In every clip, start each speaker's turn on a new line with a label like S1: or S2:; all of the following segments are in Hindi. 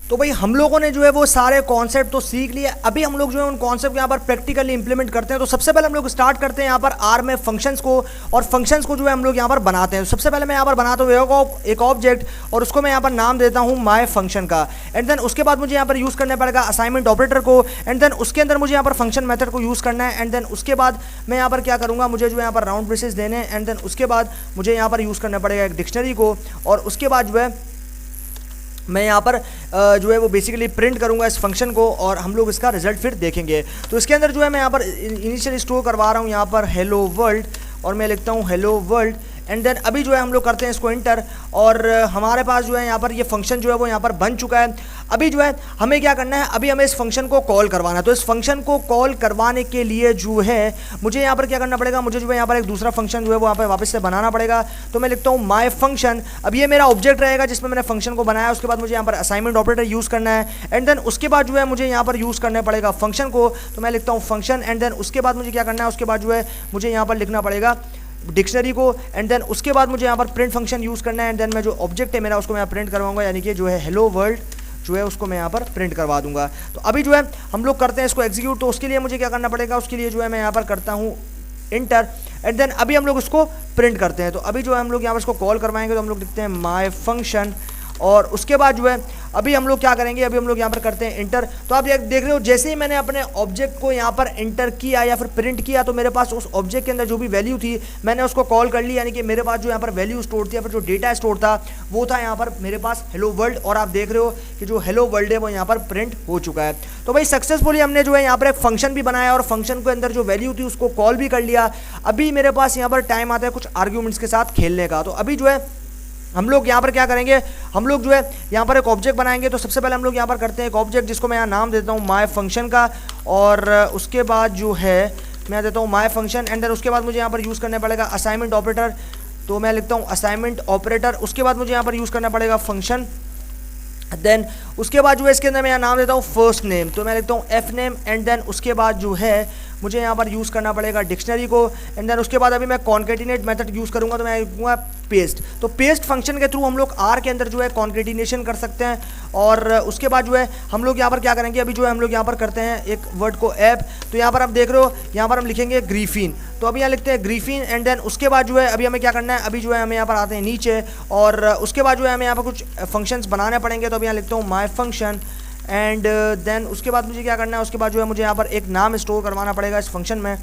S1: तो भाई हम लोगों ने जो है वो सारे कॉन्सेप्ट तो सीख लिए। अभी हम लोग जो है उन कॉन्सेप्ट यहाँ पर प्रैक्टिकली इंप्लीमेंट करते हैं। तो सबसे पहले हम लोग स्टार्ट करते हैं यहाँ पर आर में फंक्शंस को, और फंक्शंस को जो है हम लोग यहाँ पर बनाते हैं। सबसे पहले मैं यहाँ पर बनाता हूँ एक ऑब्जेक्ट, और उसको मैं यहाँ पर नाम देता हूँ माय फंक्शन का। एंड देन उसके बाद मुझे यहाँ पर यूज़ करना पड़ेगा असाइनमेंट ऑपरेटर को। एंड देन उसके अंदर मुझे यहाँ पर फंक्शन मेथड को यूज़ करना है। एंड देन उसके बाद मैं यहाँ पर क्या करूँगा, मुझे जो है यहाँ पर राउंड ब्रेसेस देने। एंड देन उसके बाद मुझे यहाँ पर यूज़ करना पड़ेगा एक डिक्शनरी को, और उसके बाद जो है मैं यहाँ पर जो है वो बेसिकली प्रिंट करूँगा इस फंक्शन को, और हम लोग इसका रिजल्ट फिर देखेंगे। तो इसके अंदर जो है मैं यहाँ पर इनिशियल स्टोर करवा रहा हूँ यहाँ पर हेलो वर्ल्ड, और मैं लिखता हूँ हेलो वर्ल्ड। एंड देन अभी जो है हम लोग करते हैं इसको इंटर, और हमारे पास जो है यहाँ पर ये फंक्शन जो है वो यहाँ पर बन चुका है। अभी जो है हमें क्या करना है, अभी हमें इस फंक्शन को कॉल करवाना है। तो इस फंक्शन को कॉल करवाने के लिए जो है मुझे यहाँ पर क्या करना पड़ेगा, मुझे जो है यहाँ पर एक दूसरा फंक्शन जो है वो यहाँ पर वापस से बनाना पड़ेगा। तो मैं लिखता हूँ माय फंक्शन। अब ये मेरा ऑब्जेक्ट रहेगा जिसमें मैंने फंक्शन को बनाया। उसके बाद मुझे यहाँ पर असाइनमेंट ऑपरेटर यूज़ करना है। एंड देन उसके बाद जो है मुझे यहाँ पर यूज़ करना पड़ेगा फंक्शन को। तो मैं लिखता हूँ फंक्शन। एंड देन उसके बाद मुझे क्या करना है, उसके बाद जो है मुझे यहाँ पर लिखना पड़ेगा डिक्शनरी को। एंड देन उसके बाद मुझे यहाँ पर प्रिंट फंक्शन यूज़ करना है। एंड देन मैं जो ऑब्जेक्ट है मेरा उसको मैं प्रिंट करवाऊंगा, यानी कि जो है हेलो वर्ल्ड जो है उसको मैं यहाँ पर प्रिंट करवा दूंगा। तो अभी जो है हम लोग करते हैं इसको एग्जीक्यूट। तो उसके लिए मुझे क्या करना पड़ेगा, उसके लिए जो है मैं यहाँ पर करता हूँ इंटर। एंड देन अभी हम लोग उसको प्रिंट करते हैं। तो अभी जो है हम लोग यहाँ पर इसको कॉल करवाएंगे। तो हम लोग लिखते हैं माय फंक्शन, और उसके बाद जो है अभी हम लोग क्या करेंगे, अभी हम लोग यहाँ पर करते हैं इंटर। तो आप देख रहे हो जैसे ही मैंने अपने ऑब्जेक्ट को यहाँ पर इंटर किया या फिर प्रिंट किया, तो मेरे पास उस ऑब्जेक्ट के अंदर जो भी वैल्यू थी मैंने उसको कॉल कर ली, यानी कि मेरे पास जो यहाँ पर वैल्यू स्टोर थी या फिर जो डेटा स्टोर था वो था यहाँ पर मेरे पास हेलो वर्ल्ड। और आप देख रहे हो कि जो हेलो वर्ल्ड है वो यहाँ पर प्रिंट हो चुका है। तो भाई सक्सेसफुली हमने जो है यहाँ पर एक फंक्शन भी बनाया, और फंक्शन के अंदर जो वैल्यू थी उसको कॉल भी कर लिया। अभी मेरे पास यहाँ पर टाइम आता है कुछ आर्ग्यूमेंट्स के साथ खेलने का। तो अभी जो है हम लोग यहाँ पर क्या करेंगे, हम लोग जो है यहाँ पर एक ऑब्जेक्ट बनाएंगे। तो सबसे पहले हम लोग यहाँ पर करते हैं एक ऑब्जेक्ट जिसको मैं यहाँ नाम देता हूँ माय फंक्शन का, और उसके बाद जो है मैं देता हूँ माय फंक्शन। एंड देन उसके बाद मुझे यहाँ पर यूज़ करना पड़ेगा असाइनमेंट ऑपरेटर। तो मैं लिखता हूँ असाइनमेंट ऑपरेटर। उसके बाद मुझे यहाँ पर यूज़ करना पड़ेगा फंक्शन। देन उसके बाद जो है इसके अंदर मैं यहाँ नाम देता हूँ फर्स्ट नेम। तो मैं लिखता हूँ एफ नेम। एंड देन उसके बाद जो है मुझे यहाँ पर यूज़ करना पड़ेगा डिक्शनरी को। एंड देन उसके बाद अभी मैं कॉन्केटिनेट मेथड यूज़ करूँगा। तो मैं लिखूँगा पेस्ट। तो पेस्ट फंक्शन के थ्रू हम लोग आर के अंदर जो है कॉन्केटिनेशन कर सकते हैं। और उसके बाद जो है हम लोग यहाँ पर क्या करेंगे, अभी जो है हम लोग यहाँ पर करते हैं एक वर्ड को ऐप। तो यहाँ पर आप देख रहे हो यहाँ पर हम लिखेंगे ग्रीफिन। तो अभी यहाँ लिखते हैं ग्रीफिन। एंड देन उसके बाद जो है अभी हमें क्या करना है, अभी जो है हमें यहाँ पर आते हैं नीचे, और उसके बाद जो है हमें यहाँ पर कुछ फंक्शंस बनाने पड़ेंगे। तो अभी यहाँ लिखता हूँ माय फंक्शन। एंड देन उसके बाद मुझे क्या करना है, उसके बाद जो है मुझे यहाँ पर एक नाम स्टोर करवाना पड़ेगा इस फंक्शन में,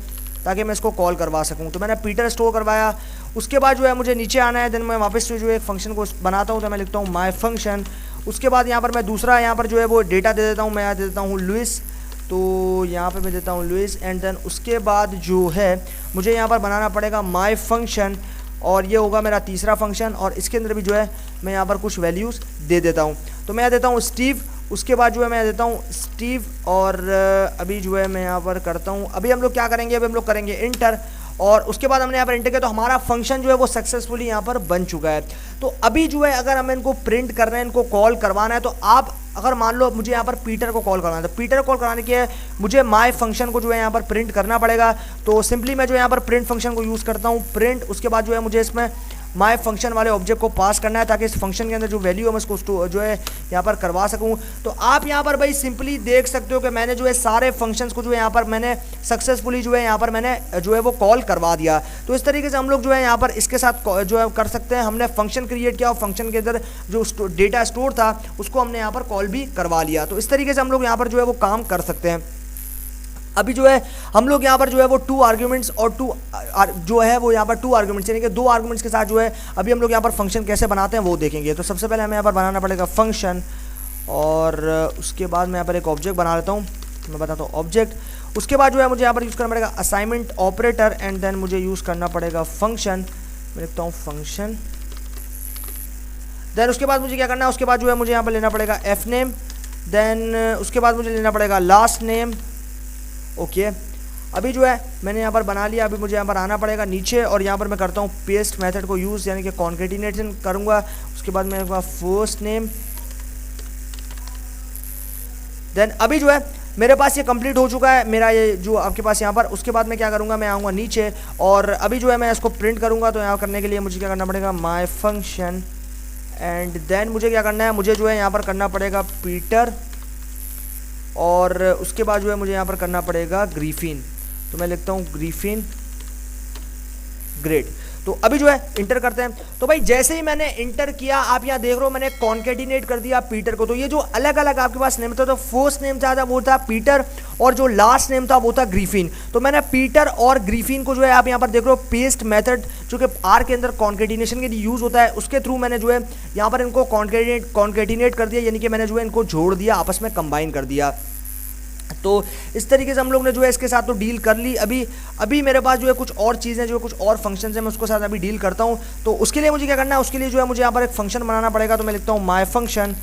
S1: ताकि मैं इसको कॉल करवा सकूँ। तो मैंने पीटर स्टोर करवाया। उसके बाद जो है मुझे नीचे आना है। देन मैं वापस से जो है फंक्शन को बनाता हूँ। तो मैं लिखता हूँ माय फंक्शन। उसके बाद यहाँ पर मैं दूसरा यहाँ पर जो है वो डेटा दे देता हूँ। मैं यहाँ दे देता हूँ लुइस। तो यहाँ पर मैं देता हूँ लुइस। एंड देन उसके बाद जो है मुझे यहाँ पर बनाना पड़ेगा माय फंक्शन, और ये होगा मेरा तीसरा फंक्शन। और इसके अंदर भी जो है मैं यहाँ पर कुछ वैल्यूज़ दे देता हूँ। तो मैं यहाँ देता हूँ स्टीव। उसके बाद जो है मैं देता हूँ स्टीव, और अभी जो है मैं यहाँ पर करता हूँ, अभी हम लोग क्या करेंगे, अभी हम लोग करेंगे इंटर। और उसके बाद हमने यहाँ पर इंटर किया, तो हमारा फंक्शन जो है वो सक्सेसफुली यहाँ पर बन चुका है। तो अभी जो है अगर हमें इनको प्रिंट करना है, इनको कॉल करवाना है, तो आप अगर मान लो मुझे यहाँ पर पीटर को कॉल करवाना है, तो पीटर को कॉल कराने के लिए मुझे माय फंक्शन को जो है यहाँ पर प्रिंट करना पड़ेगा। तो सिंपली मैं जो यहाँ पर प्रिंट फंक्शन को यूज़ करता हूँ प्रिंट। उसके बाद जो है मुझे इसमें माय फंक्शन वाले ऑब्जेक्ट को पास करना है, ताकि इस फंक्शन के अंदर जो वैल्यू है मैं इसको जो है यहाँ पर करवा सकूँ। तो आप यहाँ पर भाई सिंपली देख सकते हो कि मैंने जो है सारे फंक्शंस को जो है यहाँ पर मैंने सक्सेसफुली जो है यहाँ पर मैंने जो है वो कॉल करवा दिया। तो इस तरीके से हम लोग जो है यहाँ पर इसके साथ जो है कर सकते हैं। हमने फंक्शन क्रिएट किया और फंक्शन के अंदर जो डेटा स्टोर था उसको हमने यहाँ पर कॉल भी करवा लिया। तो इस तरीके से हम लोग यहाँ पर जो है वो काम कर सकते हैं। अभी जो है हम लोग यहाँ पर जो है वो 2 आर्ग्यूमेंट्स और जो है वो यहाँ पर 2 आर्ग्यूमेंट्स यानी कि 2 आर्ग्यूमेंट्स के साथ जो है अभी हम लोग यहाँ पर फंक्शन कैसे बनाते हैं वो देखेंगे। तो सबसे पहले हमें यहाँ पर बनाना पड़ेगा फंक्शन, और उसके बाद मैं यहाँ पर एक ऑब्जेक्ट बना लेता हूँ। मैं बताता हूँ ऑब्जेक्ट। उसके बाद जो है मुझे यहाँ पर यूज़ करना पड़ेगा असाइनमेंट ऑपरेटर। एंड देन मुझे यूज़ करना पड़ेगा फंक्शन। मैं लिखता हूँ फंक्शन। देन उसके बाद मुझे क्या करना है, उसके बाद जो है मुझे यहाँ पर लेना पड़ेगा एफ नेम। देन उसके बाद मुझे लेना पड़ेगा लास्ट नेम। ओके अभी जो है मैंने यहाँ पर बना लिया। अभी मुझे यहाँ पर आना पड़ेगा नीचे, और यहाँ पर मैं करता हूँ पेस्ट मेथड को यूज़, यानी कि कॉन्केटिनेशन करूँगा। उसके बाद मैं फर्स्ट नेम। देन अभी जो है मेरे पास ये कंप्लीट हो चुका है मेरा ये जो आपके पास यहाँ पर। उसके बाद मैं क्या करूँगा, मैं आऊँगा नीचे, और अभी जो है मैं इसको प्रिंट करूँगा। तो यहाँ करने के लिए मुझे क्या करना पड़ेगा, माय फंक्शन। एंड देन मुझे क्या करना है, मुझे जो है यहाँ पर करना पड़ेगा पीटर, और उसके बाद जो है मुझे यहाँ पर करना पड़ेगा ग्रीफिन। तो मैं लिखता हूँ ग्रीफिन, ग्रेट। तो अभी जो है इंटर करते हैं। तो भाई जैसे ही मैंने इंटर किया, आप यहाँ देख रहे हो मैंने कॉन्केटिनेट कर दिया पीटर को। तो ये जो अलग अलग आपके पास नेम था, तो फर्स्ट नेम था वो था पीटर, और जो लास्ट नेम था वो था ग्रीफिन। तो मैंने पीटर और ग्रीफिन को जो है आप यहाँ पर देख रहे हो पेस्ट मेथड जो कि आर के अंदर कॉन्केटिनेशन के लिए यूज़ होता है, उसके थ्रू मैंने जो है यहाँ पर इनको कॉन्केटिनेट कर दिया, यानी कि मैंने जो है इनको जोड़ दिया, आपस में कंबाइन कर दिया। तो इस तरीके से हम लोग ने जो है इसके साथ तो डील कर ली। अभी मेरे पास जो है कुछ और चीज़ें, जो कुछ और फंक्शंस हैं, मैं उसके साथ अभी डील करता हूँ। तो उसके लिए मुझे क्या करना है, उसके लिए जो है मुझे यहाँ पर एक फंक्शन बनाना पड़ेगा। तो मैं लिखता हूँ माय फंक्शन,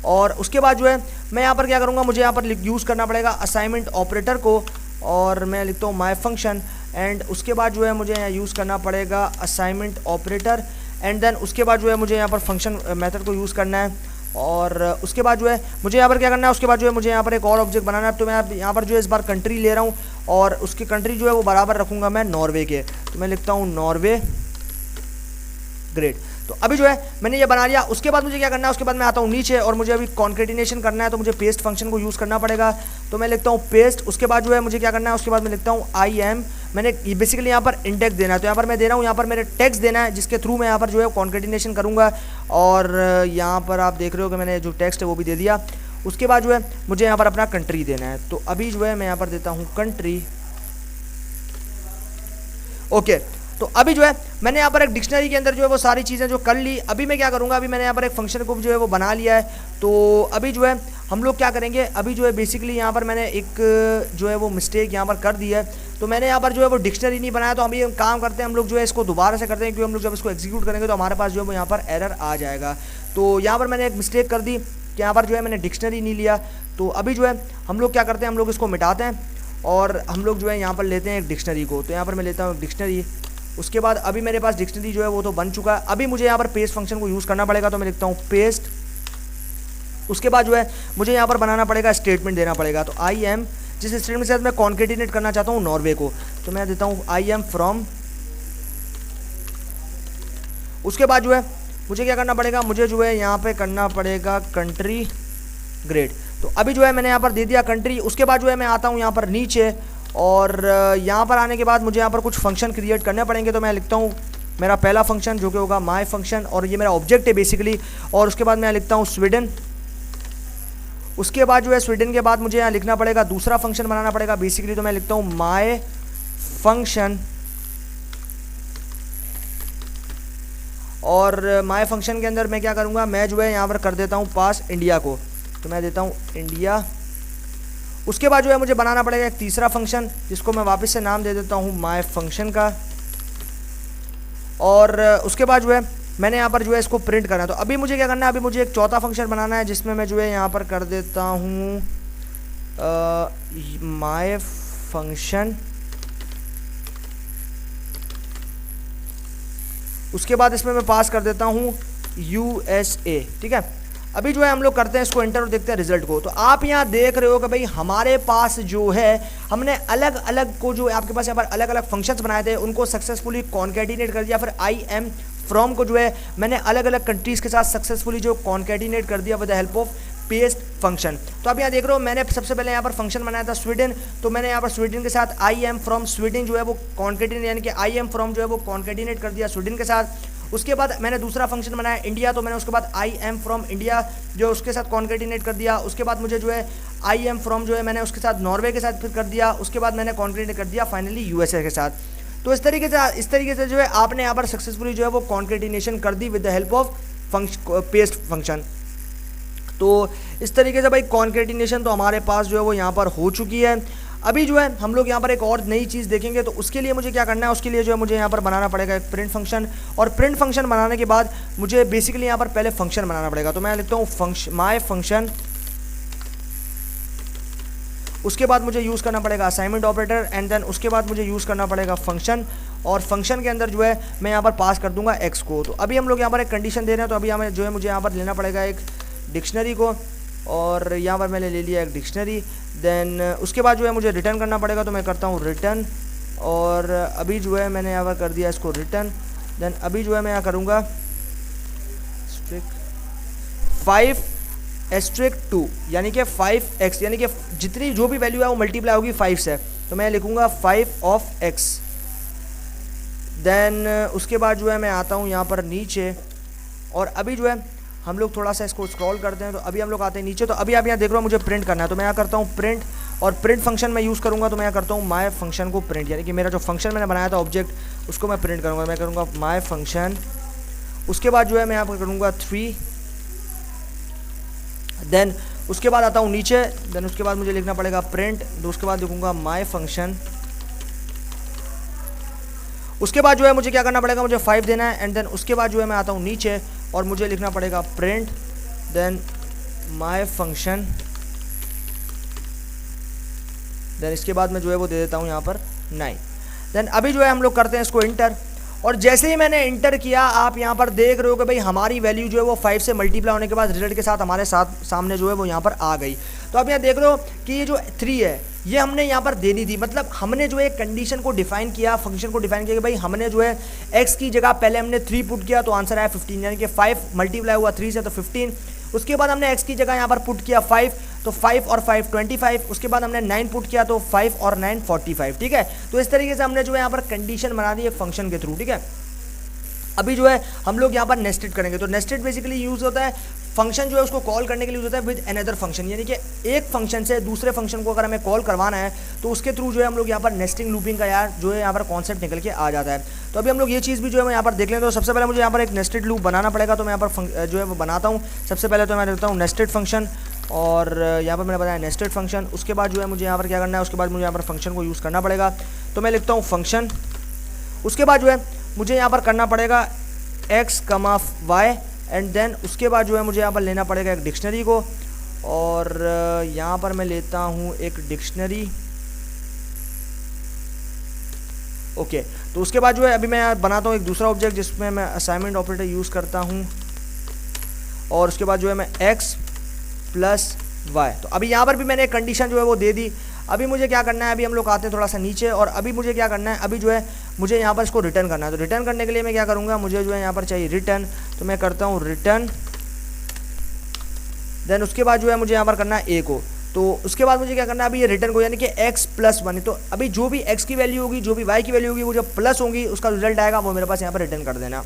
S1: और उसके बाद जो है मैं यहाँ पर क्या करूँगा, मुझे यहाँ पर यूज़ करना पड़ेगा असाइनमेंट ऑपरेटर को, और मैं लिखता हूँ माय फंक्शन, एंड उसके बाद जो है मुझे यहाँ यूज़ करना पड़ेगा असाइनमेंट ऑपरेटर, एंड देन उसके बाद जो है मुझे यहाँ पर फंक्शन मेथड को यूज़ करना है। और उसके बाद जो है मुझे यहाँ पर क्या करना है, उसके बाद जो है मुझे यहाँ पर एक और ऑब्जेक्ट बनाना है। तो मैं यहाँ पर जो है इस बार कंट्री ले रहा हूँ, और उसकी कंट्री जो है वो बराबर रखूँगा मैं नॉर्वे के। तो मैं लिखता हूँ नॉर्वे, ग्रेट। तो अभी जो है मैंने ये बना लिया। उसके बाद मुझे क्या करना है, उसके बाद मैं आता हूँ नीचे, और मुझे अभी कॉन्केटिनेशन करना है, तो मुझे पेस्ट फंक्शन को यूज़ करना पड़ेगा। तो मैं लिखता हूँ पेस्ट, उसके बाद जो है मुझे क्या करना है, उसके बाद मैं लिखता हूँ आई एम, मैंने बेसिकली यहाँ पर इंडेक्स देना है। तो यहाँ पर मैं दे रहा हूँ, यहाँ पर मेरे टेक्स्ट देना है, जिसके थ्रू मैं यहाँ पर जो है कॉन्केटिनेशन करूँगा। और यहाँ पर आप देख रहे हो कि मैंने जो टेक्स्ट है वो भी दे दिया। उसके बाद जो है मुझे यहाँ पर अपना कंट्री देना है। तो अभी जो है मैं यहाँ पर देता हूँ कंट्री, ओके। तो अभी जो है मैंने यहाँ पर एक डिक्शनरी के अंदर जो है वो सारी चीज़ें जो कर ली। अभी मैं क्या करूँगा, अभी मैंने यहाँ पर एक फंक्शन को जो है वो बना लिया है। तो अभी जो है हम लोग क्या करेंगे, अभी जो है बेसिकली यहाँ पर मैंने एक जो है वो मिस्टेक यहाँ पर कर दी है। तो मैंने यहाँ पर जो है वो डिक्शनरी नहीं बनाया। तो हम ये काम करते हैं, हम लोग जो है इसको दोबारा से करते हैं, क्योंकि हम लोग जब इसको एग्जीक्यूट करेंगे तो हमारे पास जो है वो यहाँ पर एरर आ जाएगा। तो यहाँ पर मैंने एक मिस्टेक कर दी कि यहाँ पर जो है मैंने डिक्शनरी नहीं लिया। तो अभी जो है हम लोग क्या करते हैं, हम लोग इसको मिटाते हैं, और हम लोग जो है यहाँ पर लेते हैं एक डिक्शनरी को। तो यहाँ पर मैं लेता हूँ एक डिक्शनरी। उसके बाद अभी मेरे पास डिक्शनरी जो है वो तो बन चुका है। अभी मुझे यहाँ पर पेस्ट फंक्शन को यूज़ करना पड़ेगा। तो मैं लिखता हूँ पेस्ट। उसके बाद जो है मुझे यहाँ पर बनाना पड़ेगा, स्टेटमेंट देना पड़ेगा। तो आई एम, जिस स्टेटमेंट के साथ मैं कॉन्केटिनेट करना चाहता हूँ नॉर्वे को, तो मैं देता हूँ आई एम फ्रॉम। उसके बाद जो है मुझे क्या करना पड़ेगा, मुझे जो है यहाँ पे करना पड़ेगा कंट्री, ग्रेट। तो अभी जो है मैंने यहाँ पर दे दिया कंट्री। उसके बाद जो है मैं आता हूँ यहाँ पर नीचे, और यहाँ पर आने के बाद मुझे यहाँ पर कुछ फंक्शन क्रिएट करने पड़ेंगे। तो मैं लिखता हूँ मेरा पहला फंक्शन जो कि होगा माय फंक्शन, और ये मेरा ऑब्जेक्ट है बेसिकली। और उसके बाद मैं लिखता हूँ स्वीडन। उसके बाद जो है स्वीडन के बाद मुझे यहाँ लिखना पड़ेगा, दूसरा फंक्शन बनाना पड़ेगा बेसिकली। तो मैं लिखता हूँ माय फंक्शन, और माय फंक्शन के अंदर मैं क्या करूँगा, मैं जो है यहाँ पर कर देता हूँ पास इंडिया को। तो मैं देता हूँ इंडिया। उसके बाद जो है मुझे बनाना पड़ेगा एक तीसरा फंक्शन, जिसको मैं वापस से नाम दे देता हूँ माय फंक्शन का। और उसके बाद जो है मैंने यहाँ पर जो है इसको प्रिंट करना है। तो अभी मुझे क्या करना है, अभी मुझे एक चौथा फंक्शन बनाना है, जिसमें मैं जो है यहाँ पर कर देता हूँ माय फंक्शन। उसके बाद इसमें मैं पास कर देता हूँ USA, ठीक है। अभी जो है हम लोग करते हैं इसको एंटर और देखते हैं रिजल्ट को। तो आप यहाँ देख रहे हो कि भाई हमारे पास जो है हमने अलग अलग को, जो आपके पास यहाँ पर अलग अलग फंक्शंस बनाए थे, उनको सक्सेसफुली कॉन्केटिनेट कर दिया। फिर आई एम फ्रॉम को जो है मैंने अलग अलग कंट्रीज़ के साथ सक्सेसफुली जो कॉन्केटिनेट कर दिया with the help of paste function. तो आप यहाँ देख रहे हो मैंने सबसे पहले यहाँ पर फंक्शन बनाया था स्वीडन। तो मैंने यहाँ पर स्वीडन के साथ आई एम फ्रॉम स्वीडन जो है वो कॉन्केटिनेट, यानी कि आई एम फ्रॉम जो है वो कॉन्केटिनेट कर दिया स्वीडन के साथ। उसके बाद मैंने दूसरा फंक्शन बनाया इंडिया। तो मैंने उसके बाद आई एम फ्रॉम इंडिया जो उसके साथ कॉन्केटिनेट कर दिया। उसके बाद मुझे जो है आई एम फ्रॉम जो है मैंने उसके साथ नॉर्वे के साथ फिर कर दिया। उसके बाद मैंने कॉन्केटिनेट कर दिया फाइनली USA के साथ। तो इस तरीके से जो है आपने यहाँ पर सक्सेसफुली जो है वो कॉन्केटिनेशन कर दी with the help of paste function. तो इस तरीके से भाई कॉन्केटिनेशन तो हमारे पास जो है वो यहाँ पर हो चुकी है। अभी जो है हम लोग यहाँ पर एक और नई चीज़ देखेंगे। तो उसके लिए मुझे क्या करना है, उसके लिए जो है मुझे यहाँ पर बनाना पड़ेगा एक प्रिंट फंक्शन। और प्रिंट फंक्शन बनाने के बाद मुझे बेसिकली यहाँ पर पहले फंक्शन बनाना पड़ेगा। तो मैं लिखता हूँ माय फंक्शन। उसके बाद मुझे यूज़ करना पड़ेगा असाइनमेंट ऑपरेटर, एंड देन उसके बाद मुझे यूज़ करना पड़ेगा फंक्शन। और फंक्शन के अंदर जो है मैं यहाँ पर पास कर दूंगा x को। तो अभी हम लोग यहाँ पर एक कंडीशन दे रहे हैं। तो अभी हमें जो है मुझे यहाँ पर लेना पड़ेगा एक डिक्शनरी को, और यहाँ पर मैंने ले लिया एक डिक्शनरी। देन उसके बाद जो है मुझे रिटर्न करना पड़ेगा। तो मैं करता हूँ रिटर्न, और अभी जो है मैंने यहाँ पर कर दिया इसको रिटर्न। देन अभी जो है मैं यहाँ करूँगा स्ट्रिक 5*2 यानी कि 5x, यानी कि जितनी जो भी वैल्यू है वो मल्टीप्लाई होगी 5 से, तो मैं लिखूँगा 5 x। देन उसके बाद जो है मैं आता हूँ यहाँ पर नीचे, और अभी जो है हम लोग थोड़ा सा इसको स्क्रॉल करते हैं, तो अभी हम लोग आते हैं नीचे। तो अभी आप यहाँ देख रहे हो मुझे प्रिंट करना है, तो मैं यहाँ करता हूँ प्रिंट, और प्रिंट फंक्शन मैं यूज़ करूँगा, तो मैं यहाँ करता हूँ माय फंक्शन को प्रिंट, यानी कि मेरा जो फंक्शन मैंने बनाया था ऑब्जेक्ट उसको मैं प्रिंट करूँगा। मैं करूँगा माय फंक्शन, उसके बाद जो है मैं यहाँ पर करूँगा 3, देन उसके बाद आता हूँ नीचे, देन उसके बाद मुझे लिखना पड़ेगा प्रिंट, तो उसके बाद लिखूँगा माय फंक्शन। उसके बाद जो है मुझे क्या करना पड़ेगा, मुझे 5 देना है, एंड देन उसके बाद जो है मैं आता हूँ नीचे और मुझे लिखना पड़ेगा print, then my function, then इसके बाद मैं जो है वो दे देता हूँ यहाँ पर 9। देन अभी जो है हम लोग करते हैं इसको इंटर, और जैसे ही मैंने इंटर किया आप यहाँ पर देख रहे हो कि भाई हमारी वैल्यू जो है वो 5 से मल्टीप्लाई होने के बाद रिजल्ट के साथ हमारे सामने जो है वो यहाँ पर आ गई। तो आप यहाँ देख रहे हो कि ये जो 3 है ये हमने यहाँ पर देनी थी, मतलब हमने जो है कंडीशन को डिफाइन किया, फंक्शन को डिफाइन किया कि भाई हमने जो है x की जगह पहले हमने 3 पुट किया तो आंसर आया 15, यानी कि 5 मल्टीप्लाई हुआ 3 से तो 15। उसके बाद हमने x की जगह यहाँ पर पुट किया 5, तो 5 और 5 25। उसके बाद हमने 9 पुट किया तो 5 और 9 45। ठीक है, तो इस तरीके से हमने जो है यहाँ पर कंडीशन बना दी एक फंक्शन के थ्रू। ठीक है, अभी जो है हम लोग यहाँ पर नेस्टेड करेंगे। तो नेस्टेड बेसिकली यूज़ होता है फंक्शन जो है उसको कॉल करने के लिए यूज़ होता है विद अनदर फंक्शन, यानी कि एक फंक्शन से दूसरे फंक्शन को अगर हमें कॉल करवाना है तो उसके थ्रू जो है हम लोग यहाँ पर नेस्टिंग लूपिंग का यार जो है यहाँ पर कॉन्सेप्ट निकल के आ जाता है। तो अभी हम लोग ये चीज़ भी जो है मैं यहाँ पर देख लें। तो सबसे पहले मुझे यहाँ पर एक नेस्टेड लूप बनाना पड़ेगा, तो मैं यहाँ पर जो है वो बनाता हूँ। सबसे पहले तो मैं देता हूँ नेस्टेड फंक्शन, और यहाँ पर मैंने बताया नेस्टेड फंक्शन। उसके बाद जो है मुझे यहाँ पर क्या करना है, उसके बाद मुझे यहाँ पर फंक्शन को यूज़ करना पड़ेगा, तो मैं लिखता हूँ फंक्शन। उसके बाद जो है मुझे यहाँ पर करना पड़ेगा x, y, एंड देन उसके बाद जो है मुझे यहाँ पर लेना पड़ेगा एक डिक्शनरी को, और यहाँ पर मैं लेता हूँ एक डिक्शनरी। ओके, तो उसके बाद जो है अभी मैं यहाँ बनाता हूँ एक दूसरा ऑब्जेक्ट जिसमें मैं असाइनमेंट ऑपरेटर यूज़ करता हूँ, और उसके बाद जो है मैं x प्लस y। तो अभी यहाँ पर भी मैंने एक कंडीशन जो है वो दे दी। अभी मुझे क्या करना है, अभी हम लोग आते हैं थोड़ा सा नीचे, और अभी मुझे क्या करना है, अभी जो है मुझे यहाँ पर इसको रिटर्न करना है। तो रिटर्न करने के लिए मैं क्या करूँगा, मुझे जो है यहाँ पर चाहिए रिटर्न, तो मैं करता हूँ रिटर्न। देन उसके बाद जो है मुझे यहाँ पर करना है a को, तो उसके बाद मुझे क्या करना है अभी ये रिटर्न को, यानी कि x प्लस 1। तो अभी जो भी x की वैल्यू होगी, जो भी y की वैल्यू होगी, वो जब प्लस होगी उसका रिजल्ट आएगा वो मेरे पास यहाँ पर रिटर्न कर देना।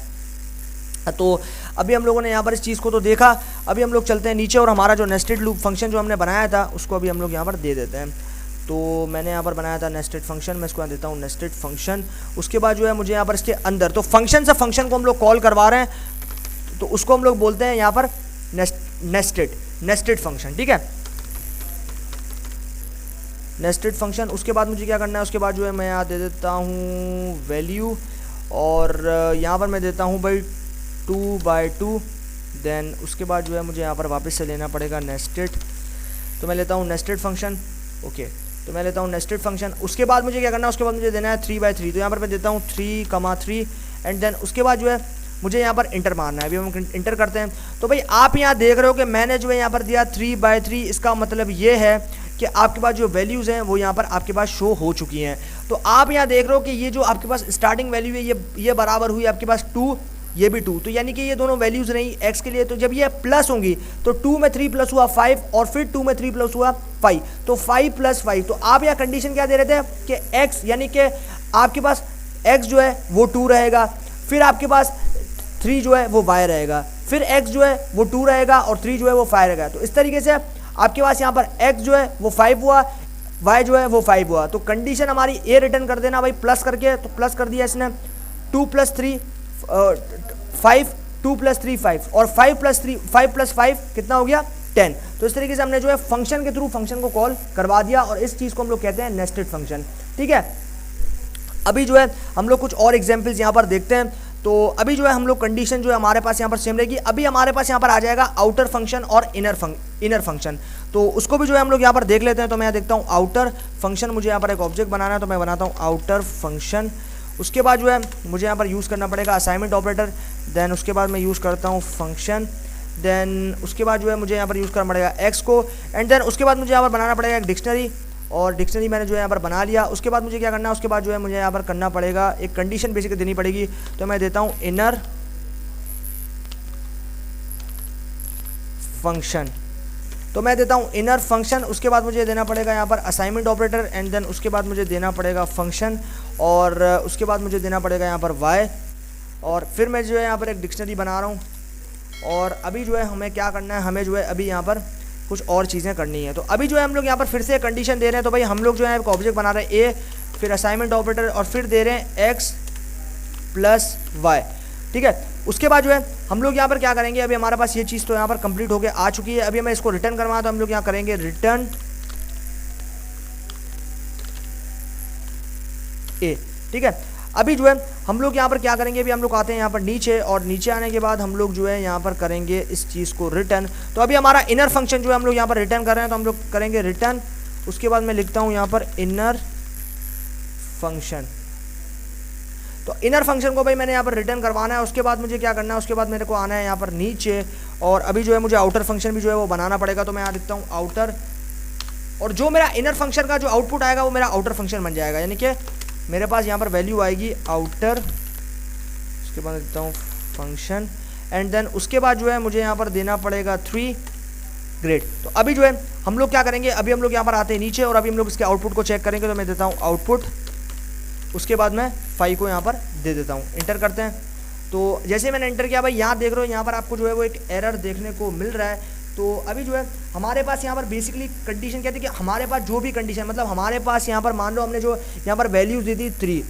S1: तो अभी हम लोगों ने यहाँ पर इस चीज़ को तो देखा। अभी हम लोग चलते हैं नीचे और हमारा जो नेस्टेड लूप फंक्शन जो हमने बनाया था उसको अभी हम लोग यहाँ पर दे देते हैं। तो मैंने यहाँ पर बनाया था नेस्टेड फंक्शन, मैं इसको यहाँ देता हूँ नेस्टेड फंक्शन। उसके बाद जो है मुझे यहाँ पर इसके अंदर, तो फंक्शन से फंक्शन को हम लोग कॉल करवा रहे हैं तो उसको हम लोग बोलते हैं यहाँ पर नेस्टेड फंक्शन। ठीक है, नेस्टेड फंक्शन। उसके बाद मुझे क्या करना है, उसके बाद जो है मैं यहाँ दे देता हूँ वैल्यू, और यहाँ पर मैं देता हूँ भाई 2/2। देन उसके बाद जो है मुझे यहाँ पर वापस से लेना पड़ेगा नेस्टेड, तो मैं लेता हूँ नेस्टेड फंक्शन। ओके, तो मैं लेता हूँ नेस्टेड फंक्शन। उसके बाद मुझे क्या करना है, उसके बाद मुझे देना है 3/3, तो यहाँ पर मैं देता हूँ 3,3, एंड देन उसके बाद जो है मुझे यहाँ पर इंटर मारना है। अभी हम इंटर करते हैं। तो भाई आप यहाँ देख रहे हो कि मैंने जो है यहाँ पर दिया 3/3, इसका मतलब ये है कि आपके पास जो वैल्यूज़ हैं वो यहाँ पर आपके पास शो हो चुकी हैं। तो आप यहाँ देख रहे हो कि ये जो आपके पास स्टार्टिंग वैल्यू है ये बराबर हुई आपके पास 2, ये भी 2, तो यानी कि ये दोनों वैल्यूज़ रही x के लिए। तो जब ये प्लस होंगी तो 2 में 3 प्लस हुआ 5, और फिर 2 में 3 प्लस हुआ 5, तो 5 + 5। तो आप यहाँ कंडीशन क्या दे रहे थे कि x, यानी कि आपके पास x जो है वो 2 रहेगा, फिर आपके पास 3 जो है वो y रहेगा, फिर x जो है वो 2 रहेगा, और 3 जो है वो 5 रहेगा। तो इस तरीके से आपके पास यहाँ पर x जो है वो 5 हुआ, y जो है वो 5 हुआ। तो कंडीशन हमारी a रिटर्न कर देना भाई प्लस करके, तो प्लस कर दिया इसने। 2 + 3 5, 2 + 3 5, और 5 + 5 कितना हो गया 10। तो इस तरीके से हमने जो है फंक्शन के थ्रू फंक्शन को कॉल करवा दिया, और इस चीज़ को हम लोग कहते हैं नेस्टेड फंक्शन। ठीक है, अभी जो है हम लोग कुछ और एग्जांपल्स यहाँ पर देखते हैं। तो अभी जो है हम लोग कंडीशन जो है हमारे पास यहाँ पर सेम रहेगी। अभी हमारे पास यहाँ पर आ जाएगा आउटर फंक्शन और इनर फंक्शन, तो उसको भी जो है हम लोग यहाँ पर देख लेते हैं। तो मैं यहाँ देखता हूँ आउटर फंक्शन, मुझे यहाँ पर एक ऑब्जेक्ट बनाना है, तो मैं बनाता हूँ आउटर फंक्शन। उसके बाद जो है मुझे यहाँ पर यूज़ करना पड़ेगा असाइनमेंट ऑपरेटर, देन उसके बाद मैं यूज़ करता हूँ फंक्शन, देन उसके बाद जो है मुझे यहाँ पर यूज़ करना पड़ेगा x को, एंड देन उसके बाद मुझे यहाँ पर बनाना पड़ेगा एक डिक्शनरी, और डिक्शनरी मैंने जो है यहाँ पर बना लिया। उसके बाद मुझे क्या करना है, उसके बाद जो है मुझे यहाँ पर करना पड़ेगा एक कंडीशन बेसिकली देनी पड़ेगी। तो मैं देता हूँ इनर फंक्शन, तो मैं देता हूँ इनर फंक्शन। उसके बाद मुझे देना पड़ेगा यहाँ पर असाइनमेंट ऑपरेटर, एंड देन उसके बाद मुझे देना पड़ेगा फंक्शन, और उसके बाद मुझे देना पड़ेगा यहाँ पर वाई, और फिर मैं जो है यहाँ पर एक डिक्शनरी बना रहा हूँ। और अभी जो है हमें क्या करना है, हमें जो है अभी यहाँ पर कुछ और चीज़ें करनी है। तो अभी जो है हम लोग यहाँ पर फिर से कंडीशन दे रहे हैं। तो भाई हम लोग जो है एक ऑब्जेक्ट बना रहे हैं ए, फिर असाइनमेंट ऑपरेटर, और फिर दे रहे हैं एक्स प्लस वाई, ठीक है। उसके बाद जो है हम लोग यहाँ पर क्या करेंगे, अभी हमारे पास ये चीज़ तो यहाँ पर कंप्लीट होके आ चुकी है। अभी हमें इसको रिटर्न करवाना, तो हम लोग यहाँ करेंगे रिटर्न ए, ठीक है। अभी जो है हम लोग यहाँ पर क्या करेंगे, अभी हम लोग आते हैं यहाँ पर नीचे, और नीचे आने के बाद हम लोग जो है यहाँ पर करेंगे इस चीज़ को रिटर्न। तो अभी हमारा इनर फंक्शन जो है हम लोग यहाँ पर रिटर्न कर रहे हैं, तो हम लोग करेंगे रिटर्न। उसके बाद मैं लिखता हूँ यहाँ पर इनर फंक्शन। तो इनर फंक्शन को भाई मैंने यहाँ पर रिटर्न करवाना है। उसके बाद मुझे क्या करना है, उसके बाद मेरे को आना है यहाँ पर नीचे, और अभी जो है मुझे आउटर फंक्शन भी जो है वो बनाना पड़ेगा। तो मैं यहाँ लिखता हूँ आउटर, और जो मेरा इनर फंक्शन का जो आउटपुट आएगा वो मेरा आउटर फंक्शन बन जाएगा, यानी कि मेरे पास यहाँ पर वैल्यू आएगी आउटर। उसके बाद लिखता हूँ फंक्शन, एंड देन उसके बाद जो है मुझे यहाँ पर देना पड़ेगा 3 ग्रेड। तो अभी जो है हम लोग क्या करेंगे, अभी हम लोग यहाँ पर आते हैं नीचे, और अभी हम लोग इसके आउटपुट को चेक करेंगे। तो मैं देता हूँ आउटपुट, उसके बाद मैं 5 को यहाँ पर दे देता हूँ, इंटर करते हैं। तो जैसे मैंने इंटर किया भाई, यहाँ देख रहे हो यहाँ पर आपको जो है वो एक एरर देखने को मिल रहा है। तो अभी जो है हमारे पास यहाँ पर बेसिकली कंडीशन क्या थी कि हमारे पास जो भी कंडीशन, मतलब हमारे पास यहाँ पर मान लो हमने जो यहाँ पर वैल्यूज दी थी 3,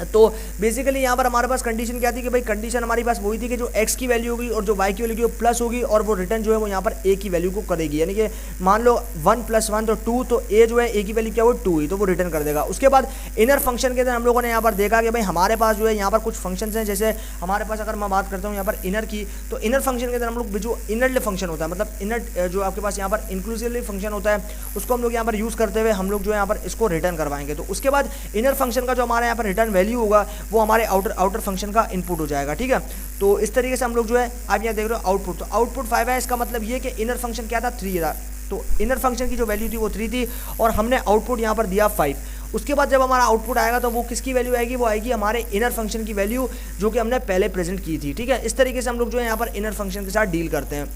S1: तो बेसिकली यहाँ पर हमारे पास कंडीशन क्या थी कि भाई कंडीशन हमारी पास वही थी कि जो x की वैल्यू होगी और जो y की वैल्यू की वो प्लस होगी, और वो रिटर्न जो है वो यहाँ पर a की वैल्यू को करेगी, यानी कि मान लो 1 + 1 तो 2, तो a जो है a की वैल्यू क्या वो 2 ही, तो वो रिटर्न कर देगा। उसके बाद इनर फंक्शन के अंदर हम लोगों ने यहाँ पर देखा कि भाई हमारे पास जो है यहाँ पर कुछ फंक्शंस हैं। जैसे हमारे पास अगर मैं बात करता हूँ यहाँ पर इनर की, तो इनर फंक्शन के अंदर हम लोग जो इनर फंक्शन होता है, मतलब इनर जो आपके पास यहाँ पर इंक्लूसिवली फंक्शन होता है, उसको हम लोग यहाँ पर यूज़ करते हुए हम लोग जो है यहाँ पर इसको रिटर्न करवाएंगे। तो उसके बाद इनर फंक्शन का जो हमारे यहाँ पर रिटर्न वैल्यू होगा वो हमारे आउटर फंक्शन का इनपुट हो जाएगा, ठीक है। तो इस तरीके से हम लोग जो है आप यहाँ देख रहे हो आउटपुट, तो आउटपुट 5 है। इसका मतलब ये कि इनर फंक्शन क्या था, 3 था। तो इनर फंक्शन की जो वैल्यू थी वो 3 थी, और हमने आउटपुट यहाँ पर दिया 5। उसके बाद जब हमारा आउटपुट आएगा तो वो किसकी वैल्यू आएगी, वो आएगी हमारे इनर फंक्शन की वैल्यू, जो कि हमने पहले प्रेजेंट की थी, ठीक है। इस तरीके से हम लोग जो है यहाँ पर इनर फंक्शन के साथ डील करते हैं।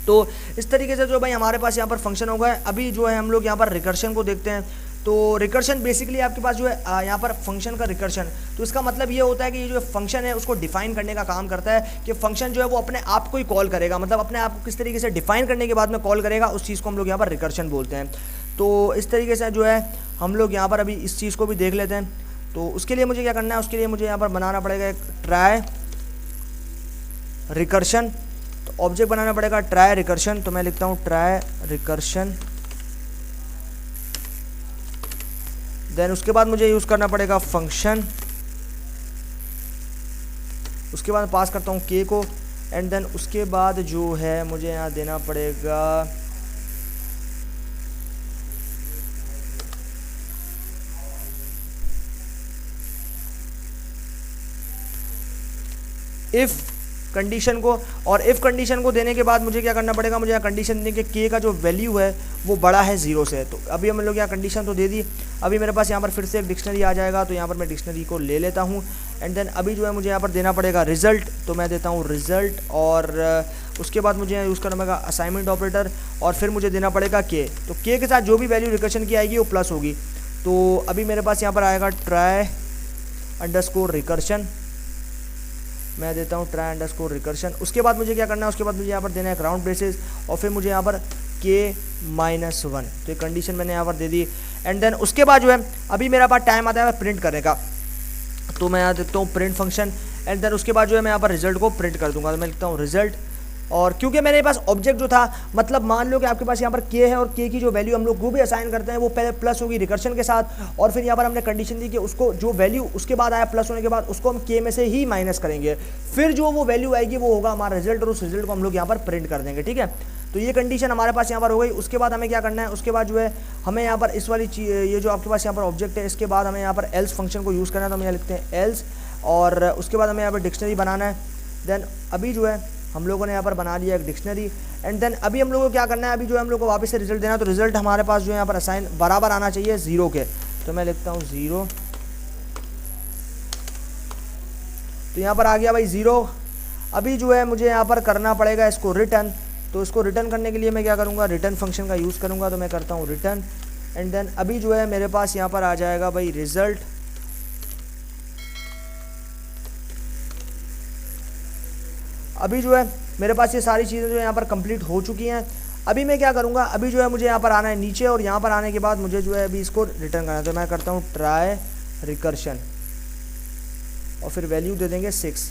S1: तो इस तरीके से जो भाई हमारे पास यहाँ पर फंक्शन होगा। अभी जो है हम लोग यहाँ पर रिकर्शन को देखते हैं। तो रिकर्शन बेसिकली आपके पास जो है यहाँ पर फंक्शन का रिकर्शन, तो इसका मतलब ये होता है कि ये जो फंक्शन है उसको डिफाइन करने का काम करता है, कि फंक्शन जो है वो अपने आप को ही कॉल करेगा, मतलब अपने आप को किस तरीके से डिफाइन करने के बाद में कॉल करेगा, उस चीज़ को हम लोग यहाँ पर रिकर्शन बोलते हैं। तो इस तरीके से जो है हम लोग यहाँ पर अभी इस चीज़ को भी देख लेते हैं। तो उसके लिए मुझे क्या करना है, उसके लिए मुझे यहाँ पर बनाना पड़ेगा एक ट्राई रिकर्शन। तो ऑब्जेक्ट बनाना पड़ेगा ट्राई रिकर्शन। तो मैं लिखता हूँ ट्राई रिकर्शन, देन उसके बाद मुझे यूज़ करना पड़ेगा फंक्शन। उसके बाद पास करता हूँ के को, एंड देन उसके बाद जो है मुझे यहाँ देना पड़ेगा इफ़ कंडीशन को, और इफ़ कंडीशन को देने के बाद मुझे क्या करना पड़ेगा, मुझे यहाँ कंडीशन देने के के का जो वैल्यू है वो बड़ा है 0 से। तो अभी हम लोग यहाँ कंडीशन तो दे दी। अभी मेरे पास यहाँ पर फिर से एक डिक्शनरी आ जाएगा, तो यहाँ पर मैं डिक्शनरी को ले लेता हूँ, एंड देन अभी जो है मुझे यहाँ पर देना पड़ेगा रिजल्ट। तो मैं देता हूँ रिजल्ट, और उसके बाद मुझे यहाँ यूज़ करना पड़ेगा असाइनमेंट ऑपरेटर, और फिर मुझे देना पड़ेगा के। तो के साथ जो भी वैल्यू रिकर्शन की आएगी वो प्लस होगी। तो अभी मेरे पास यहाँ पर आएगा ट्राई अंडरस्कोर रिकर्शन। मैं देता हूँ ट्राई अंडरस्कोर रिकर्शन। उसके बाद मुझे क्या करना है, उसके बाद मुझे यहाँ पर देना है राउंड ब्रेसेस, और फिर मुझे यहाँ पर k-1। तो ये कंडीशन मैंने यहाँ पर दे दी, एंड देन उसके बाद जो है अभी मेरा पास टाइम आता है प्रिंट करने का। तो मैं यहाँ देता हूँ प्रिंट फंक्शन, एंड देन उसके बाद जो है मैं यहाँ पर रिजल्ट को प्रिंट कर दूंगा। तो मैं लिखता हूँ रिजल्ट, और क्योंकि मेरे पास ऑब्जेक्ट जो था, मतलब मान लो कि आपके पास यहाँ पर के है, और के की जो वैल्यू हम लोग वो भी असाइन करते हैं वो पहले प्लस होगी रिकर्शन के साथ, और फिर यहाँ पर हमने कंडीशन दी कि उसको जो वैल्यू उसके बाद आया प्लस होने के बाद उसको हम के में से ही माइनस करेंगे, फिर जो वो वैल्यू आएगी वो होगा हमारा रिजल्ट, और उस रिजल्ट को हम लोग यहाँ पर प्रिंट कर देंगे, ठीक है। तो ये कंडीशन हमारे पास यहाँ पर हो गई। उसके बाद हमें क्या करना है, उसके बाद जो है हमें यहाँ पर इस वाली चीज़, ये जो आपके पास यहाँ पर ऑब्जेक्ट है, इसके बाद हमें यहाँ पर एल्स फंक्शन को यूज़ करना है। तो हम यहाँ लिखते हैं एल्स, और उसके बाद हमें यहाँ पर डिक्शनरी बनाना है। देन अभी जो है हम लोगों ने यहाँ पर बना लिया एक डिक्शनरी, एंड देन अभी हम लोगों को क्या करना है, अभी जो है हम लोग को वापस से रिजल्ट देना है। तो रिजल्ट हमारे पास जो है यहाँ पर असाइन बराबर आना चाहिए 0 के। तो मैं लिखता हूँ 0। तो यहाँ पर आ गया भाई 0। अभी जो है मुझे यहाँ पर करना पड़ेगा इसको रिटर्न। तो इसको रिटर्न करने के लिए मैं क्या करूँगा, रिटर्न फंक्शन का यूज़ करूँगा। तो मैं करता हूँ रिटर्न एंड देन अभी जो है मेरे पास यहाँ पर आ जाएगा भाई रिजल्ट। अभी जो है मेरे पास ये सारी चीज़ें जो है यहाँ पर कंप्लीट हो चुकी हैं। अभी मैं क्या करूँगा, अभी जो है मुझे यहाँ पर आना है नीचे और यहाँ पर आने के बाद मुझे जो है अभी इसको रिटर्न करना है। तो मैं करता हूँ ट्राई रिकर्शन और फिर वैल्यू दे देंगे 6,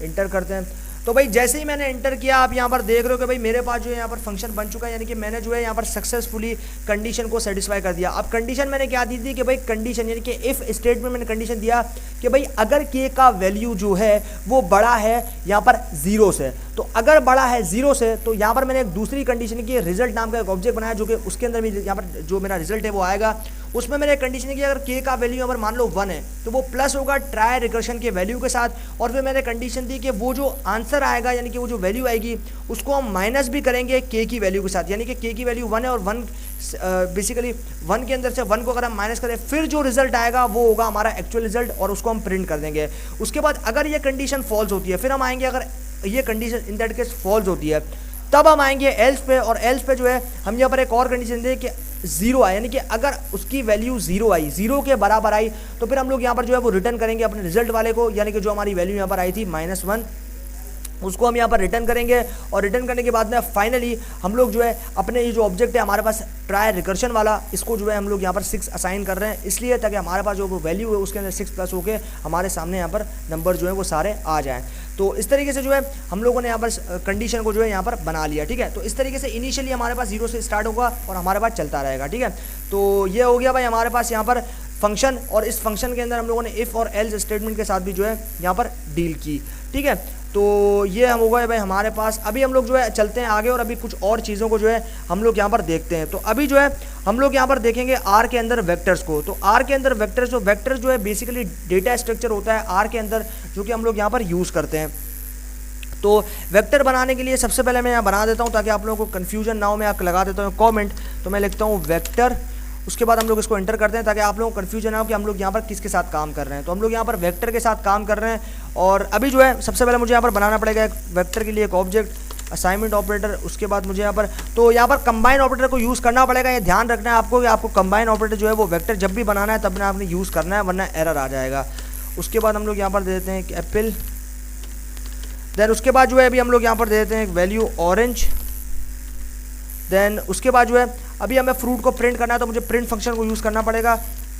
S1: इंटर करते हैं। तो भाई जैसे ही मैंने इंटर किया आप यहाँ पर देख रहे हो कि भाई मेरे पास जो है यहाँ पर फंक्शन बन चुका है, यानी कि मैंने जो है यहाँ पर सक्सेसफुली कंडीशन को सेटिस्फाई कर दिया। अब कंडीशन मैंने क्या दी थी कि भाई कंडीशन यानी कि इफ़ स्टेट में मैंने कंडीशन दिया कि भाई अगर के का वैल्यू जो है वो बड़ा है यहाँ पर 0 से, तो अगर बड़ा है 0 से तो यहाँ पर मैंने एक दूसरी कंडीशन की रिजल्ट नाम का एक ऑब्जेक्ट बनाया जो कि उसके अंदर भी यहाँ पर जो मेरा रिजल्ट है वो आएगा। उसमें मैंने कंडीशन की अगर के का वैल्यू अगर मान लो 1 है तो वो प्लस होगा ट्राई रिकर्शन के वैल्यू के साथ। और फिर मैंने कंडीशन दी कि वो जो आंसर आएगा यानी कि वो जो वैल्यू आएगी उसको हम माइनस भी करेंगे के की वैल्यू के साथ, यानी कि के की वैल्यू 1 है और 1 बेसिकली 1 के अंदर से 1 को अगर हम माइनस करें फिर जो रिजल्ट आएगा वो होगा हमारा एक्चुअल रिजल्ट और उसको हम प्रिंट कर देंगे। उसके बाद अगर ये कंडीशन फॉल्स होती है फिर हम आएंगे, अगर ये condition in that case false होती है तब हम आएंगे एल्स पे, और एल्स पे जो है हम यहाँ पर एक और कंडीशन दें कि 0 आए, यानी कि अगर उसकी वैल्यू 0 आई, 0 के बराबर आई तो फिर हम लोग यहाँ पर जो है वो रिटर्न करेंगे अपने रिजल्ट वाले को, यानी कि जो हमारी वैल्यू यहाँ पर आई थी -1 उसको हम यहाँ पर रिटर्न करेंगे। और रिटर्न करने के बाद में फाइनली हम लोग जो है अपने ये जो ऑब्जेक्ट है हमारे पास ट्राई रिकर्शन वाला, इसको जो है हम लोग यहाँ पर 6 असाइन कर रहे हैं, इसलिए ताकि हमारे पास जो वैल्यू है उसके अंदर 6 प्लस होकर हमारे सामने यहाँ पर नंबर जो है वो सारे आ जाएँ। तो इस तरीके से जो है हम लोगों ने यहाँ पर कंडीशन को जो है यहाँ पर बना लिया। ठीक है, तो इस तरीके से इनिशियली हमारे पास 0 से स्टार्ट होगा और हमारे पास चलता रहेगा। ठीक है, तो ये हो गया भाई हमारे पास यहाँ पर फंक्शन, और इस फंक्शन के अंदर हम लोगों ने इफ़ और एल्स स्टेटमेंट के साथ भी जो है यहाँ पर डील की। ठीक है, तो ये हम हो गए भाई हमारे पास। अभी हम लोग जो है चलते हैं आगे और अभी कुछ और चीज़ों को जो है हम लोग यहाँ पर देखते हैं। तो अभी जो है हम लोग यहाँ पर देखेंगे आर के अंदर वेक्टर्स को। तो आर के अंदर वेक्टर्स जो है बेसिकली डेटा स्ट्रक्चर होता है आर के अंदर जो कि हम लोग यहाँ पर यूज़ करते हैं। तो वेक्टर बनाने के लिए सबसे पहले मैं यहाँ बना देता हूँ ताकि आप लोगों को कन्फ्यूजन ना हो, मैं आपको लगा देता हूँ कॉमेंट। तो मैं लिखता हूँ वेक्टर, उसके बाद हम लोग इसको एंटर करते हैं ताकि आप लोगों को कन्फ्यूजन ना हो कि हम लोग यहाँ पर किसके साथ काम कर रहे हैं। तो हम लोग यहाँ पर वेक्टर के साथ काम कर रहे हैं। और अभी जो है सबसे पहले मुझे यहाँ पर बनाना पड़ेगा एक वेक्टर के लिए एक ऑब्जेक्ट असाइनमेंट ऑपरेटर। उसके बाद मुझे यहाँ पर यहाँ पर कंबाइन ऑपरेटर को यूज़ करना पड़ेगा। ये ध्यान रखना है आपको कि आपको कंबाइन ऑपरेटर जो है वो वेक्टर जब भी बनाना है तब ना आपने यूज़ करना है, वरना एरर आ जाएगा। उसके बाद हम लोग यहाँ पर दे देते हैं एप्पल, देन उसके बाद जो है अभी हम लोग यहाँ पर दे देते हैं एक वैल्यू ऑरेंज। देन उसके बाद जो है अभी हमें फ्रूट को प्रिंट करना है तो मुझे प्रिंट फंक्शन को यूज़ करना पड़ेगा।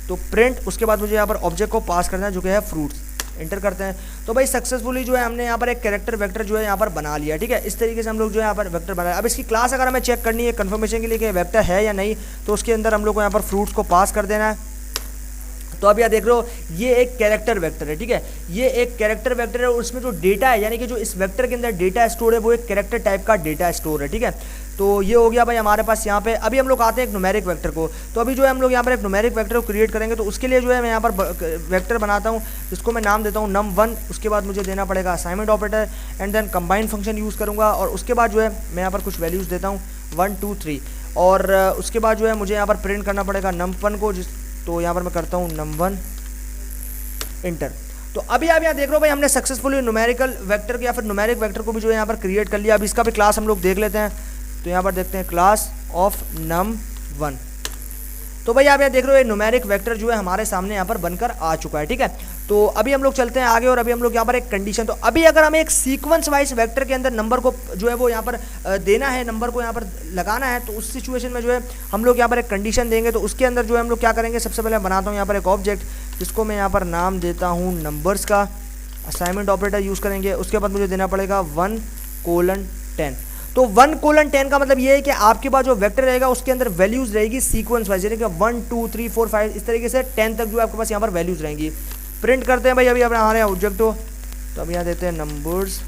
S1: तो प्रिंट, उसके बाद मुझे यहाँ पर ऑब्जेक्ट को पास करना है जो कि है फ्रूट्स, इंटर करते हैं। तो भाई सक्सेसफुली जो है हमने यहाँ पर एक कैरेक्टर वेक्टर जो है यहाँ पर बना लिया। ठीक है, इस तरीके से हम लोग जो है यहाँ पर वेक्टर बनाया। अब इसकी क्लास अगर हमें चेक करनी है कन्फर्मेशन के लिए कि वेक्टर है या नहीं, तो उसके अंदर हम लोग को यहाँ पर फ्रूट्स को पास कर देना है। तो अब यहाँ देख रहे हो ये एक कैरेक्टर वेक्टर है। ठीक है, ये एक कैरेक्टर वेक्टर है और उसमें जो डेटा है यानी कि जो इस वेक्टर के अंदर डेटा स्टोर है वो एक कैरेक्टर टाइप का डेटा स्टोर है। ठीक है, तो ये हो गया भाई हमारे पास यहाँ पे। अभी हम लोग आते हैं एक न्यूमेरिक वेक्टर को। तो अभी जो है हम लोग यहाँ पर एक न्यूमेरिक वेक्टर को क्रिएट करेंगे। तो उसके लिए जो है मैं यहाँ पर वेक्टर बनाता हूँ जिसको मैं नाम देता हूँ num1। उसके बाद मुझे देना पड़ेगा assignment operator and then combine function use करूँगा। और उसके बाद जो है मैं यहाँ पर कुछ वैल्यूज़ देता हूँ 1 2 3 और उसके बाद जो है मुझे यहाँ पर प्रिंट करना पड़ेगा num1 को। तो यहाँ पर मैं करता हूँ num1 इंटर। तो अभी आप यहाँ देख रहे हो भाई हमने सक्सेसफुली न्यूमेरिकल वेक्टर या फिर न्यूमेरिक वेक्टर को भी जो है यहाँ पर क्रिएट कर लिया। अभी इसका भी क्लास हम लोग देख लेते हैं। तो यहाँ पर देखते हैं क्लास ऑफ num1। तो भाई आप यहाँ देख रहे हो न्यूमेरिक वेक्टर जो है हमारे सामने यहाँ पर बनकर आ चुका है। ठीक है, तो अभी हम लोग चलते हैं आगे और अभी हम लोग यहाँ पर एक कंडीशन। तो अभी अगर हमें एक सीक्वेंस वाइज वेक्टर के अंदर नंबर को जो है वो यहाँ पर देना है, नंबर को यहाँ पर लगाना है, तो उस सिचुएशन में जो है हम लोग यहाँ पर एक कंडीशन देंगे। तो उसके अंदर जो है हम लोग क्या करेंगे, सबसे पहले बनाता हूँ यहाँ पर एक ऑब्जेक्ट जिसको मैं यहाँ पर नाम देता हूँ नंबर्स का। असाइनमेंट ऑपरेटर यूज़ करेंगे। उसके बाद मुझे देना पड़ेगा 1:10। तो 1:10 का मतलब ये है कि आपके पास जो वेक्टर रहेगा उसके अंदर वैल्यूज़ रहेगी सीक्वेंस वाइज, यानी कि 1 2 3 4 5 इस तरीके से 10 तक जो आपके पास यहाँ पर वैल्यूज़ रहेंगी। प्रिंट करते हैं भाई अभी अपने हमारे ऑब्जेक्ट हो। तो अब यहाँ देते हैं नंबर्स,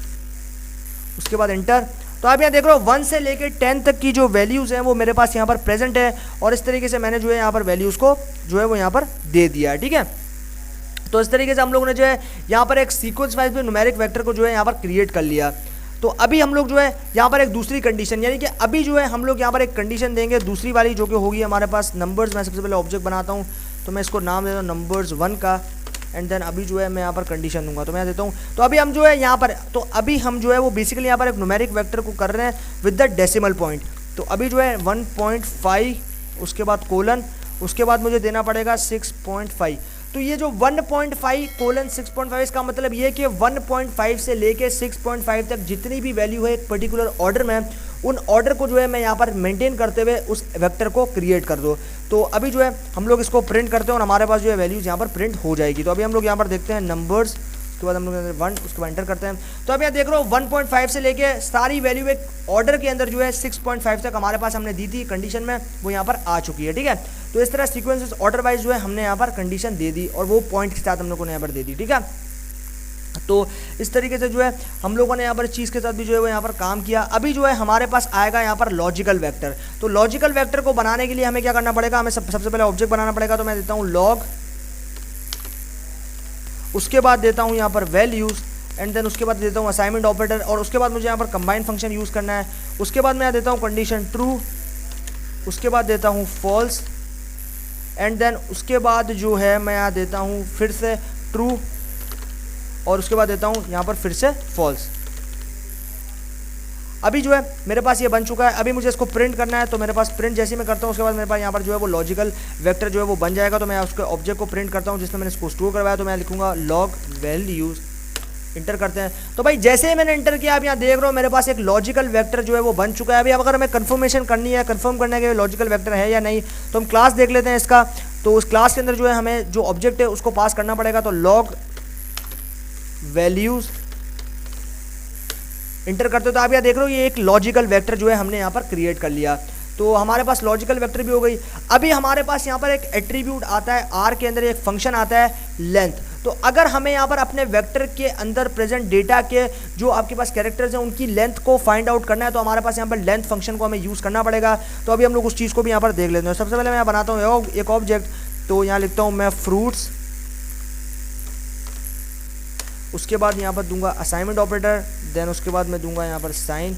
S1: उसके बाद एंटर। तो आप यहाँ देख रहे हो 1 से लेकर 10 तक की जो वैल्यूज़ हैं वो मेरे पास यहाँ पर प्रेजेंट है और इस तरीके से मैंने जो है यहाँ पर वैल्यूज़ को जो है वो यहाँ पर दे दिया है। ठीक है, तो इस तरीके से हम लोगों ने जो है यहाँ पर एक सीक्वेंस वाइज में न्यूमेरिक वेक्टर को जो है यहाँ पर क्रिएट कर लिया। तो अभी हम लोग जो है यहाँ पर एक दूसरी कंडीशन, यानी कि अभी जो है हम लोग यहाँ पर एक कंडीशन देंगे दूसरी वाली जो कि होगी हमारे पास नंबर्स। मैं सबसे पहले ऑब्जेक्ट बनाता हूँ तो मैं इसको नाम देता हूँ नंबर्स 1 का। एंड देन अभी जो है मैं यहाँ पर कंडीशन दूंगा, तो मैं देता हूँ। तो अभी हम जो है यहाँ पर, तो अभी हम जो है वो बेसिकली यहाँ पर एक न्यूमेरिक वेक्टर को कर रहे हैं विद द डेसिमल पॉइंट। तो अभी जो है 1.5, उसके बाद कोलन, उसके बाद मुझे देना पड़ेगा 6.5। तो ये जो 1.5 कोलन 6.5, इसका मतलब ये कि 1.5 से लेके 6.5 तक जितनी भी वैल्यू है एक पर्टिकुलर ऑर्डर में, उन ऑर्डर को जो है मैं यहाँ पर मेंटेन करते हुए उस वेक्टर को क्रिएट कर दो। तो अभी जो है हम लोग इसको प्रिंट करते हैं और हमारे पास जो है वैल्यूज यहाँ पर प्रिंट हो जाएगी। तो अभी हम लोग यहाँ पर देखते हैं नंबर्स, उसके बाद हम लोग 1, उसके बाद एंटर करते हैं। तो अब यहाँ देख रहे हो 1.5 से लेके सारी वैल्यू एक ऑर्डर के अंदर जो है 6.5 तक हमारे पास हमने दी थी कंडीशन में, वो यहाँ पर आ चुकी है, ठीक है। तो इस तरह सीक्वेंसेस ऑर्डर वाइज जो है हमने यहाँ पर कंडीशन दे दी और वो पॉइंट के साथ हम लोगों ने यहाँ पर दे दी, ठीक है। तो इस तरीके से जो है हम लोगों ने यहाँ पर चीज़ के साथ भी जो है वो यहाँ पर काम किया। अभी जो है हमारे पास आएगा यहाँ पर लॉजिकल वेक्टर। तो लॉजिकल वेक्टर को बनाने के लिए हमें क्या करना पड़ेगा, हमें सबसे पहले ऑब्जेक्ट बनाना पड़ेगा। तो मैं देता हूँ लॉग, उसके बाद देता हूँ यहाँ पर वैल्यूज़, एंड देन उसके बाद देता हूँ असाइनमेंट ऑपरेटर, और उसके बाद मुझे यहाँ पर कंबाइन फंक्शन यूज़ करना है। उसके बाद मैं देता हूँ कंडीशन ट्रू, उसके बाद देता हूँ फॉल्स, एंड देन उसके बाद जो है मैं यहाँ देता हूँ फिर से ट्रू, और उसके बाद देता हूँ यहाँ पर फिर से फॉल्स। अभी जो है मेरे पास ये बन चुका है। अभी मुझे इसको प्रिंट करना है, तो मेरे पास प्रिंट जैसे मैं करता हूँ उसके बाद मेरे पास यहाँ पर जो है वो लॉजिकल वेक्टर जो है वो बन जाएगा। तो मैं उसके ऑब्जेक्ट को प्रिंट करता हूँ जिसमें मैंने इसको स्टोर करवाया। तो मैं लिखूँगा लॉग वैल्यूज़, इंटर करते हैं। तो भाई जैसे ही मैंने इंटर किया, आप यहाँ देख रहे हो मेरे पास एक लॉजिकल वेक्टर जो है वो बन चुका है। अभी अगर हमें कंफर्मेशन करनी है, कंफर्म करने के लॉजिकल वेक्टर है या नहीं, तो हम क्लास देख लेते हैं इसका। तो उस क्लास के अंदर जो है हमें जो ऑब्जेक्ट है उसको पास करना पड़ेगा। तो लॉग वैल्यूज़ इंटर करते हो, तो आप यहाँ देख रहे हो ये एक लॉजिकल वेक्टर जो है हमने यहाँ पर क्रिएट कर लिया। तो हमारे पास लॉजिकल वेक्टर भी हो गई। अभी हमारे पास यहाँ पर एक एट्रीब्यूट आता है, आर के अंदर एक फंक्शन आता है लेंथ। तो अगर हमें यहाँ पर अपने वेक्टर के अंदर प्रेजेंट डेटा के जो आपके पास कैरेक्टर्स हैं उनकी लेंथ को फाइंड आउट करना है, तो हमारे पास यहाँ पर लेंथ फंक्शन को हमें यूज़ करना पड़ेगा। तो अभी हम लोग उस चीज़ को भी यहाँ पर देख लेते हैं। सबसे पहले मैं यहाँ बनाता हूँ एक ऑब्जेक्ट। तो यहाँ लिखता हूँ मैं फ्रूट्स, उसके बाद यहाँ पर दूंगा असाइनमेंट ऑपरेटर, देन उसके बाद मैं दूंगा यहाँ पर साइन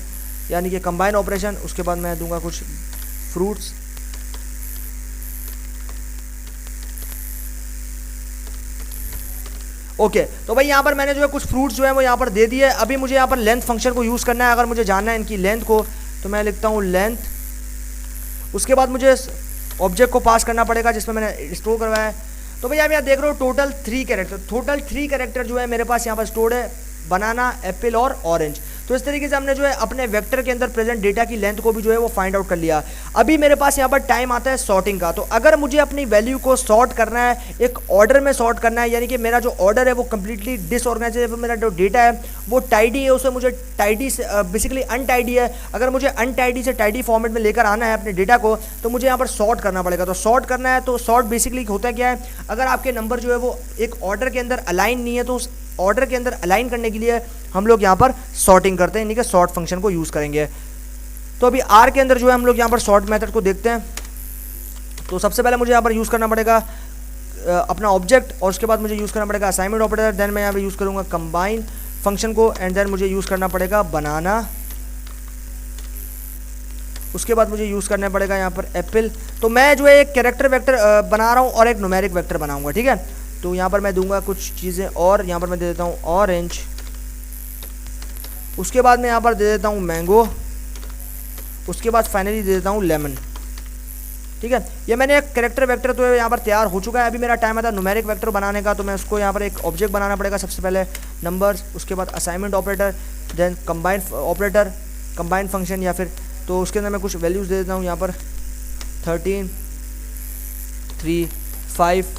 S1: यानी कि कंबाइन ऑपरेशन, उसके बाद मैं दूंगा कुछ फ्रूट्स, ओके। तो भाई यहाँ पर मैंने जो है कुछ फ्रूट्स जो है वो यहाँ पर दे दिए। अभी मुझे यहाँ पर लेंथ फंक्शन को यूज़ करना है। अगर मुझे जानना है इनकी लेंथ को, तो मैं लिखता हूँ लेंथ, उसके बाद मुझे ऑब्जेक्ट को पास करना पड़ेगा जिसमें मैंने स्टोर करवाया है। तो भैया आप यहाँ देख रहे हो टोटल 3 कैरेक्टर जो है मेरे पास यहाँ पर स्टोर्ड है, बनाना, एप्पल और ऑरेंज। तो इस तरीके से हमने जो है अपने वेक्टर के अंदर प्रेजेंट डेटा की लेंथ को भी जो है वो फाइंड आउट कर लिया। अभी मेरे पास यहाँ पर टाइम आता है सॉर्टिंग का। तो अगर मुझे अपनी वैल्यू को सॉर्ट करना है, एक ऑर्डर में सॉर्ट करना है, यानी कि मेरा जो ऑर्डर है वो कंप्लीटली डिसऑर्गेनाइज है, मेरा जो डेटा है वो टाइडी है, उसे मुझे टाइडी से बेसिकली अनटाइडी है, अगर मुझे अनटाइडी से टाइडी फॉर्मेट में लेकर आना है अपने डेटा को, तो मुझे यहाँ पर सॉर्ट करना पड़ेगा। तो सॉर्ट करना है, तो सॉर्ट बेसिकली होता क्या है, अगर आपके नंबर जो है वो एक ऑर्डर के अंदर अलाइन नहीं है, तो उस ऑर्डर के अंदर अलाइन करने के लिए हम लोग यहाँ पर सॉर्टिंग करते हैं, यानी कि सॉर्ट फंक्शन को यूज़ करेंगे। तो अभी आर के अंदर जो है हम लोग यहाँ पर सॉर्ट मेथड को देखते हैं। तो सबसे पहले मुझे यहाँ पर यूज़ करना पड़ेगा अपना ऑब्जेक्ट, और उसके बाद मुझे यूज़ करना पड़ेगा असाइनमेंट ऑपरेटर, देन मैं यहाँ पर यूज़ करूँगा कंबाइन फंक्शन को, एंड देन मुझे यूज़ करना पड़ेगा बनाना, उसके बाद मुझे यूज़ करना पड़ेगा यहाँ पर एप्पल। तो मैं जो है एक कैरेक्टर वेक्टर बना रहा हूँ और एक न्यूमेरिक वेक्टर बनाऊँगा, ठीक है। तो यहाँ पर मैं दूंगा कुछ चीज़ें, और यहाँ पर मैं दे देता हूँ ऑरेंज, उसके बाद मैं यहाँ पर दे देता हूँ मैंगो, उसके बाद फाइनली दे देता हूँ लेमन, ठीक है। ये मैंने एक कैरेक्टर वेक्टर तो यहाँ पर तैयार हो चुका है। अभी मेरा टाइम आता है न्यूमेरिक वेक्टर बनाने का। तो मैं उसको यहाँ पर एक ऑब्जेक्ट बनाना पड़ेगा, सबसे पहले नंबर्स, उसके बाद assignment operator, then combine operator, combine function, या फिर तो उसके अंदर मैं कुछ वैल्यूज़ दे देता हूँ यहाँ पर 13, 3, 5।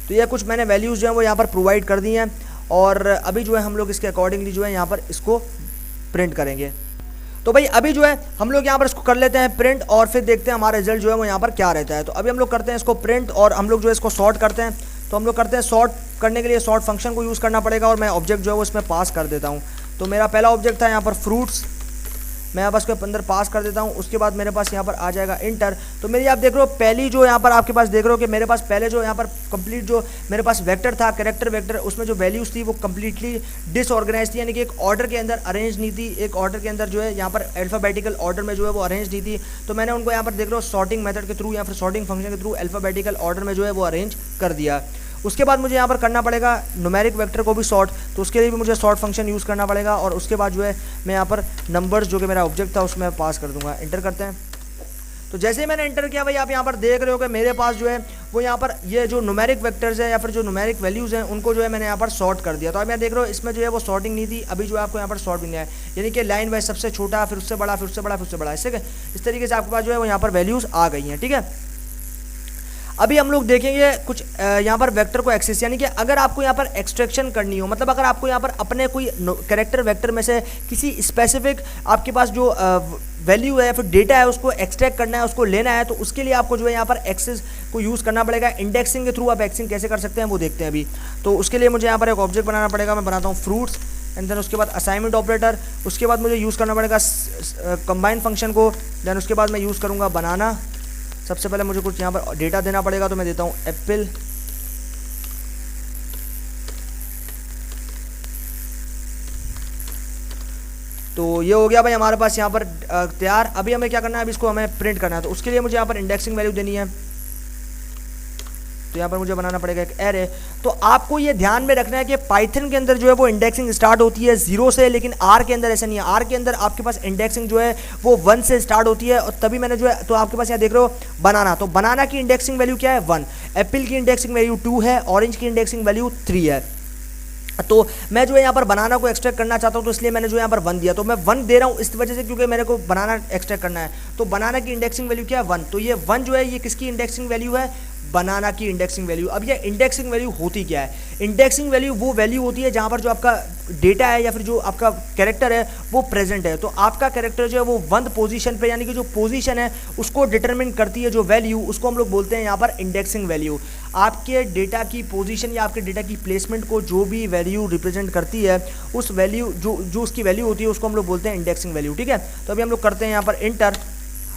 S1: तो ये कुछ मैंने वैल्यूज़ जो है वो यहाँ पर प्रोवाइड कर दी हैं, और अभी जो है हम लोग इसके अकॉर्डिंगली जो है यहाँ पर इसको प्रिंट करेंगे। तो भाई अभी जो है हम लोग यहाँ पर इसको कर लेते हैं प्रिंट, और फिर देखते हैं हमारा रिजल्ट जो है वो यहाँ पर क्या रहता है। तो अभी हम लोग करते हैं इसको प्रिंट, और हम लोग जो है इसको सॉर्ट करते हैं। तो हम लोग करते हैं सॉर्ट करने के लिए सॉर्ट फंक्शन को यूज़ करना पड़ेगा, और मैं ऑब्जेक्ट जो है वो इसमें पास कर देता हूँ। तो मेरा पहला ऑब्जेक्ट था यहाँ पर फ्रूट्स, मैं यहाँ बस इसके अंदर पास कर देता हूँ। उसके बाद मेरे पास यहाँ पर आ जाएगा इंटर। तो मेरी आप देख रहे हो पहली जो यहाँ पर आपके पास देख रहे हो कि मेरे पास पहले जो यहाँ पर कंप्लीट जो मेरे पास वेक्टर था, कैरेक्टर वेक्टर, उसमें जो वैल्यूज़ थी वो कंप्लीटली डिसऑर्गेनाइज थी, यानी कि एक ऑर्डर के अंदर अरेंज नहीं थी, एक ऑर्डर के अंदर जो है यहाँ पर अल्फ़ाबेटिकल ऑर्डर में जो है वो अरेंज नहीं थी। तो मैंने उनको यहाँ पर देख रहे हो सॉर्टिंग मेथड के थ्रू या फिर सॉर्टिंग फंक्शन के थ्रू अल्फ़ाबेटिकल ऑर्डर में जो है वो अरेंज कर दिया। उसके बाद मुझे यहाँ पर करना पड़ेगा न्यूमेरिक वेक्टर को भी सॉर्ट, तो उसके लिए भी मुझे सॉर्ट फंक्शन यूज़ करना पड़ेगा। और उसके बाद जो है मैं यहाँ पर नंबर्स जो कि मेरा ऑब्जेक्ट था उसमें पास कर दूंगा। इंटर करते हैं। तो जैसे ही मैंने एंटर किया भाई आप यहाँ पर देख रहे हो कि मेरे पास जो है वो यहाँ पर ये जो न्यूमेरिक वेक्टर्स है या फिर जो न्यूमेरिक वैल्यूज़ हैं उनको जो है मैंने यहाँ पर सॉर्ट कर दिया। तो अब यहाँ देख रहे हो इसमें जो है वो सॉर्टिंग नहीं थी, अभी जो है आपको यहाँ पर सॉर्ट नहीं है, यानी कि लाइन वाइज सबसे छोटा फिर उससे बड़ा फिर उससे बड़ा फिर उससे बड़ा, इस तरीके से आपके पास जो है वो यहाँ पर वैल्यूज़ आ गई हैं। ठीक है, अभी हम लोग देखेंगे कुछ यहाँ पर वेक्टर को एक्सेस, यानी कि अगर आपको यहाँ पर एक्सट्रैक्शन करनी हो, मतलब अगर आपको यहाँ पर अपने कोई कैरेक्टर वेक्टर में से किसी स्पेसिफिक आपके पास जो वैल्यू है या फिर डेटा है उसको एक्सट्रैक्ट करना है, उसको लेना है, तो उसके लिए आपको जो है यहाँ पर एक्सेस को यूज़ करना पड़ेगा। इंडेक्सिंग के थ्रू आप एक्सिंग कैसे कर सकते हैं वो देखते हैं अभी। तो उसके लिए मुझे यहाँ पर एक ऑब्जेक्ट बनाना पड़ेगा, मैं बनाता हूँ फ्रूट्स एंड देन उसके बाद असाइनमेंट ऑपरेटर, उसके बाद मुझे यूज़ करना पड़ेगा कंबाइन फंक्शन को, देन उसके बाद मैं यूज़ करूँगा बनाना। सबसे पहले मुझे कुछ यहाँ पर डेटा देना पड़ेगा, तो मैं देता हूँ एप्पल, तो ये हो गया भाई हमारे पास यहाँ पर तैयार। अभी हमें क्या करना है, अभी इसको हमें प्रिंट करना है, तो उसके लिए मुझे यहाँ पर इंडेक्सिंग वैल्यू देनी है। तो यहाँ पर मुझे बनाना पड़ेगा एक एरे। तो आपको ये ध्यान में रखना है कि पाइथन के अंदर जो है वो इंडेक्सिंग स्टार्ट होती है 0 से, लेकिन आर के अंदर ऐसा नहीं है। आर के अंदर आपके पास इंडेक्सिंग जो है वो 1 से स्टार्ट होती है। और तभी मैंने जो है, तो आपके पास यहाँ देख रहे हो बनाना, तो बनाना की इंडेक्सिंग वैल्यू क्या है 1, एप्पल की इंडेक्सिंग वैल्यू 2 है, ऑरेंज की इंडेक्सिंग वैल्यू 3 है। तो मैं जो है यहाँ पर बनाना को एक्सट्रैक्ट करना चाहता हूँ, तो इसलिए मैंने जो यहाँ पर 1 दिया। तो मैं 1 दे रहा हूँ इस वजह से क्योंकि मेरे को बनाना एक्सट्रैक्ट करना है। तो बनाना की इंडेक्सिंग वैल्यू क्या है 1, तो ये 1 जो है ये किसकी इंडेक्सिंग वैल्यू है, बनाना की इंडेक्सिंग वैल्यू। अब ये इंडेक्सिंग वैल्यू होती क्या है, इंडेक्सिंग वैल्यू वो वैल्यू होती है जहाँ पर जो आपका डेटा है या फिर जो आपका कैरेक्टर है वो प्रेजेंट है। तो आपका कैरेक्टर जो है वो 1 पोजीशन पे, यानी कि जो पोजीशन है उसको डिटरमिन करती है जो वैल्यू, उसको हम लोग बोलते हैं यहाँ पर इंडेक्सिंग वैल्यू। आपके डेटा की पोजीशन या आपके डेटा की प्लेसमेंट को जो भी वैल्यू रिप्रेजेंट करती है, उस वैल्यू जो उसकी वैल्यू होती है उसको हम लोग बोलते हैं इंडेक्सिंग वैल्यू। ठीक है, तो अभी हम लोग करते हैं यहाँ पर इंटर,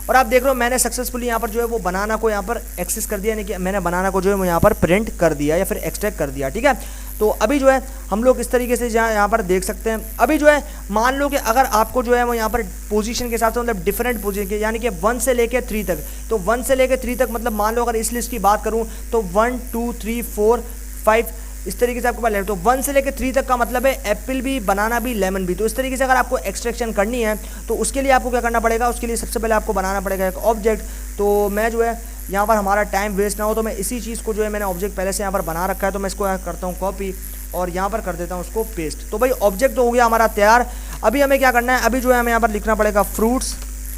S1: और आप देख रहे हो मैंने सक्सेसफुली यहाँ पर जो है वो बनाना को यहाँ पर एक्सेस कर दिया, यानी कि मैंने बनाना को जो है वो यहाँ पर प्रिंट कर दिया या फिर एक्सट्रैक्ट कर दिया। ठीक है, तो अभी जो है हम लोग इस तरीके से यहाँ पर देख सकते हैं। अभी जो है मान लो कि अगर आपको जो है वो यहाँ पर पोजीशन के हिसाब से, मतलब डिफरेंट पोजीशन के, यानी कि 1 से लेकर 3 तक, तो 1 से लेकर 3 तक मतलब मान लो अगर इस लिस्ट की बात करूँ तो 1 2 3 4 5 इस तरीके से आपके पास लेमन, तो 1 से लेकर 3 तक का मतलब है एप्पल भी, बनाना भी, लेमन भी। तो इस तरीके से अगर आपको एक्सट्रैक्शन करनी है तो उसके लिए आपको क्या करना पड़ेगा, उसके लिए सबसे पहले आपको बनाना पड़ेगा एक ऑब्जेक्ट। तो मैं जो है यहाँ पर हमारा टाइम वेस्ट ना हो तो मैं इसी चीज़ को जो है मैंने ऑब्जेक्ट पहले से यहाँ पर बना रखा है, तो मैं इसको करता हूँ कॉपी और यहाँ पर कर देता हूँ उसको पेस्ट। तो भाई ऑब्जेक्ट तो हो गया हमारा तैयार। अभी हमें क्या करना है, अभी जो है हमें यहाँ पर लिखना पड़ेगा फ्रूट्स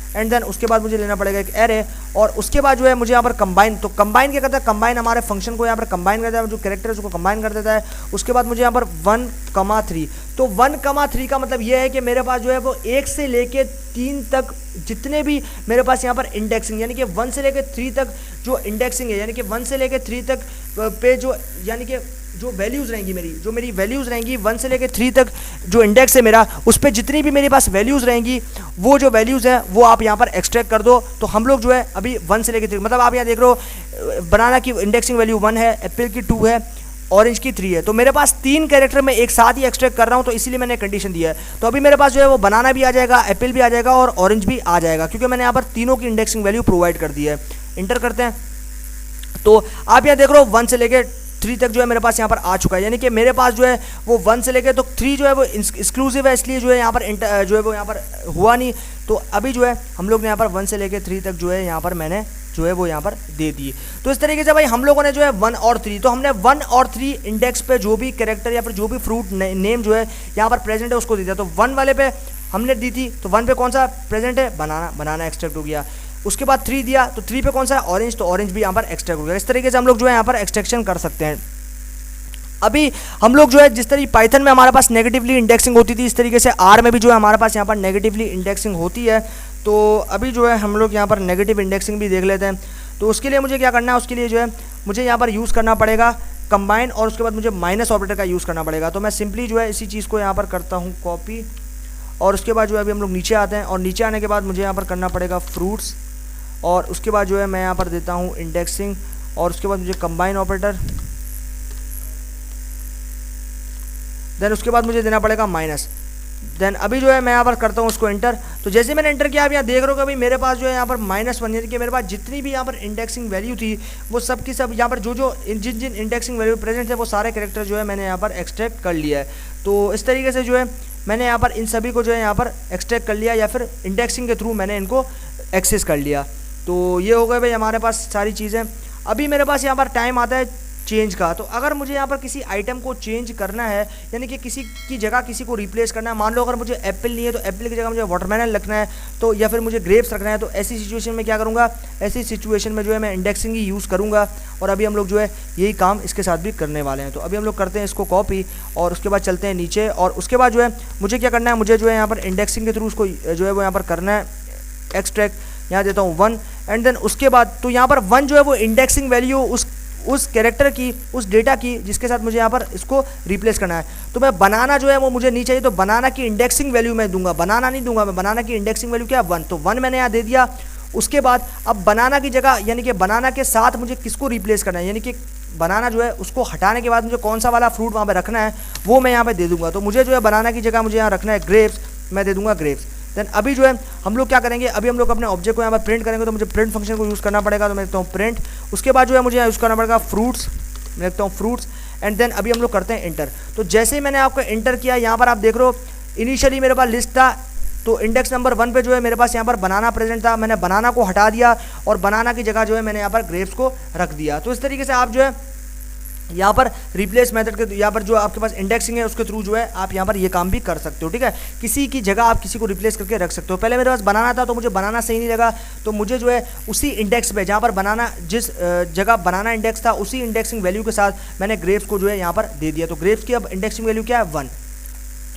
S1: एंड देन उसके बाद मुझे लेना पड़ेगा एक एरे, और उसके बाद जो है मुझे यहाँ पर कंबाइन, तो कंबाइन क्या करता है, कंबाइन हमारे फंक्शन को यहाँ पर कंबाइन करता है, जो कैरेक्टर है उसको कंबाइन कर देता है। उसके बाद मुझे यहाँ पर 1,3, तो 1,3 का मतलब ये है कि मेरे पास जो है वो 1 से लेके 3 तक जितने भी मेरे पास यहाँ पर इंडेक्सिंग, यानी कि 1 से लेकर 3 तक जो इंडेक्सिंग है, यानी कि 1 से लेकर 3 तक पे जो, यानी कि जो वैल्यूज़ रहेंगी मेरी वैल्यूज़ रहेंगी 1 से लेकर 3 तक जो इंडेक्स है मेरा, उस पर जितनी भी मेरे पास वैल्यूज़ रहेंगी वो जो वैल्यूज़ है वो आप यहाँ पर एक्सट्रैक्ट कर दो। तो हम लोग जो है अभी 1 से लेकर 3, मतलब आप यहाँ देख रहे हो बनाना की इंडेक्सिंग वैल्यू 1 है, एप्पल की 2 है, ऑरेंज की 3 है। तो मेरे पास 3 कैरेक्टर में एक साथ ही एक्सट्रैक्ट कर रहा हूँ, तो इसीलिए मैंने कंडीशन दिया है। तो अभी मेरे पास जो है वो बनाना भी आ जाएगा, एप्पल भी आ जाएगा और ऑरेंज भी आ जाएगा, क्योंकि मैंने यहाँ पर तीनों की इंडेक्सिंग वैल्यू प्रोवाइड कर दी है। इंटर करते हैं, तो आप यहाँ देख रहे हो 1 से लेकर 3 तक जो है मेरे पास यहाँ पर आ चुका है, यानी कि मेरे पास जो है वो 1 से लेकर तो 3 जो है वो एक्सक्लूसिव है, इसलिए जो है यहाँ पर जो है वो यहाँ पर हुआ नहीं। तो अभी जो है हम लोग ने यहाँ पर 1 से लेकर 3 तक जो है यहाँ पर मैंने जो है वो यहाँ पर दे दिए। तो इस तरीके से भाई हम लोगों ने जो है 1 और 3, तो हमने 1 और 3 इंडेक्स पे जो भी कैरेक्टर या फिर जो भी फ्रूट नेम जो है यहाँ पर प्रेजेंट है उसको दे दिया। तो 1 वाले पे हमने दी थी, तो 1 पे कौन सा प्रेजेंट है, बनाना एक्सट्रैक्ट हो गया। उसके बाद 3 दिया, तो 3 पे कौन सा है, ऑरेंज, तो ऑरेंज भी यहाँ पर एक्सट्रैक्ट हो गया। इस तरीके से हम लोग जो है यहाँ पर एक्सट्रैक्शन कर सकते हैं। अभी हम लोग जो है जिस तरीके पाइथन में हमारे पास नेगेटिवली इंडेक्सिंग होती थी, इस तरीके से आर में भी जो है हमारे पास यहाँ पर नेगेटिवली इंडेक्सिंग होती है। तो अभी जो है हम लोग यहाँ पर नेगेटिव इंडेक्सिंग भी देख लेते हैं। तो उसके लिए मुझे क्या करना है, उसके लिए जो है मुझे यहाँ पर यूज़ करना पड़ेगा कंबाइन, और उसके बाद मुझे माइनस ऑपरेटर का यूज़ करना पड़ेगा। तो मैं सिंपली जो है इसी चीज़ को यहाँ पर करता हूँ कॉपी, और उसके बाद जो है अभी हम लोग नीचे आते हैं, और नीचे आने के बाद मुझे यहाँ पर करना पड़ेगा फ्रूट्स, और उसके बाद जो है मैं यहाँ पर देता हूँ इंडेक्सिंग, और उसके बाद मुझे कंबाइन ऑपरेटर, देन उसके बाद मुझे देना पड़ेगा माइनस। देन अभी जो है मैं यहाँ पर करता हूँ उसको एंटर। तो जैसे मैंने एंटर किया, आप यहाँ देख रहे हो कि अभी मेरे पास जो है यहाँ पर -1 यानी कि मेरे पास जितनी भी यहाँ पर इंडेक्सिंग वैल्यू थी वो सब की सब यहाँ पर जो जिन जिन इंडेक्सिंग वैल्यू प्रेजेंट है वो सारे कैरेक्टर जो है मैंने यहाँ पर एक्सट्रैक्ट कर लिया है। तो इस तरीके से जो है मैंने यहाँ पर इन सभी को जो है यहाँ पर एक्सट्रैक्ट कर लिया या फिर इंडेक्सिंग के थ्रू मैंने इनको एक्सेस कर लिया। तो ये हो गए भाई हमारे पास सारी चीज़ें। अभी मेरे पास यहाँ पर टाइम आता है चेंज का। तो अगर मुझे यहाँ पर किसी आइटम को चेंज करना है, यानी कि किसी की जगह किसी को रिप्लेस करना है, मान लो अगर मुझे एप्पल नहीं है तो एप्पल की जगह मुझे वाटरमेलन रखना है, तो या फिर मुझे ग्रेप्स रखना है, तो ऐसी सिचुएशन में क्या करूँगा, ऐसी सिचुएशन में जो है मैं इंडेक्सिंग ही यूज़ करूँगा। और अभी हम लोग जो है यही काम इसके साथ भी करने वाले हैं। तो अभी हम लोग करते हैं इसको कॉपी और उसके बाद चलते हैं नीचे, और उसके बाद जो है मुझे क्या करना है, मुझे जो है यहाँ पर इंडेक्सिंग के थ्रू उसको जो है वो यहाँ पर करना है एक्सट्रैक्ट। यहाँ देता हूँ 1 एंड देन उसके बाद तो यहाँ पर 1 जो है वो इंडेक्सिंग वैल्यू उस कैरेक्टर की, उस डेटा की जिसके साथ मुझे यहाँ पर इसको रिप्लेस करना है। तो मैं बनाना जो है वो मुझे नहीं चाहिए, तो बनाना की इंडेक्सिंग वैल्यू मैं दूंगा, बनाना नहीं दूंगा मैं, बनाना की इंडेक्सिंग वैल्यू क्या 1, तो 1 मैंने यहाँ दे दिया। उसके बाद अब बनाना की जगह यानी कि बनाना के साथ मुझे किसको रिप्लेस करना है, यानी कि बनाना जो है उसको हटाने के बाद मुझे कौन सा वाला फ्रूट वहाँ पर रखना है वो मैं यहाँ पर दे दूँगा। तो मुझे जो है बनाना की जगह मुझे यहाँ रखना है ग्रेप्स, मैं दे दूँगा ग्रेप्स। देन अभी जो है हम लोग क्या करेंगे, अभी हम लोग अपने ऑब्जेक्ट को यहाँ पर प्रिंट करेंगे, तो मुझे प्रिंट फंक्शन को यूज़ करना पड़ेगा। तो मैं लिखता हूँ प्रिंट, उसके बाद जो है मुझे यहाँ यूज़ करना पड़ेगा फ्रूट्स, मैं लिखता हूँ फ्रूट्स एंड देन अभी हम लोग करते हैं एंटर। तो जैसे ही मैंने आपको एंटर किया, यहाँ पर आप देख रहे हो इनिशियली मेरे पास लिस्ट था, तो इंडेक्स नंबर 1 पे जो है मेरे पास यहाँ पर बनाना प्रेजेंट था, मैंने बनाना को हटा दिया और बनाना की जगह जो है मैंने यहाँ पर ग्रेप्स को रख दिया। तो इस तरीके से आप जो है यहाँ पर रिप्लेस मेथड के यहाँ पर जो आपके पास इंडेक्सिंग है उसके थ्रू जो है आप यहाँ पर ये काम भी कर सकते हो, ठीक है। किसी की जगह आप किसी को रिप्लेस करके रख सकते हो। पहले मेरे पास बनाना था तो मुझे बनाना सही नहीं लगा, तो मुझे जो है उसी इंडेक्स पे जहाँ पर बनाना, जिस जगह बनाना इंडेक्स था उसी इंडेक्सिंग वैल्यू के साथ मैंने ग्रेप्स को जो है यहाँ पर दे दिया। तो ग्रेप्स की अब इंडेक्सिंग वैल्यू क्या है 1।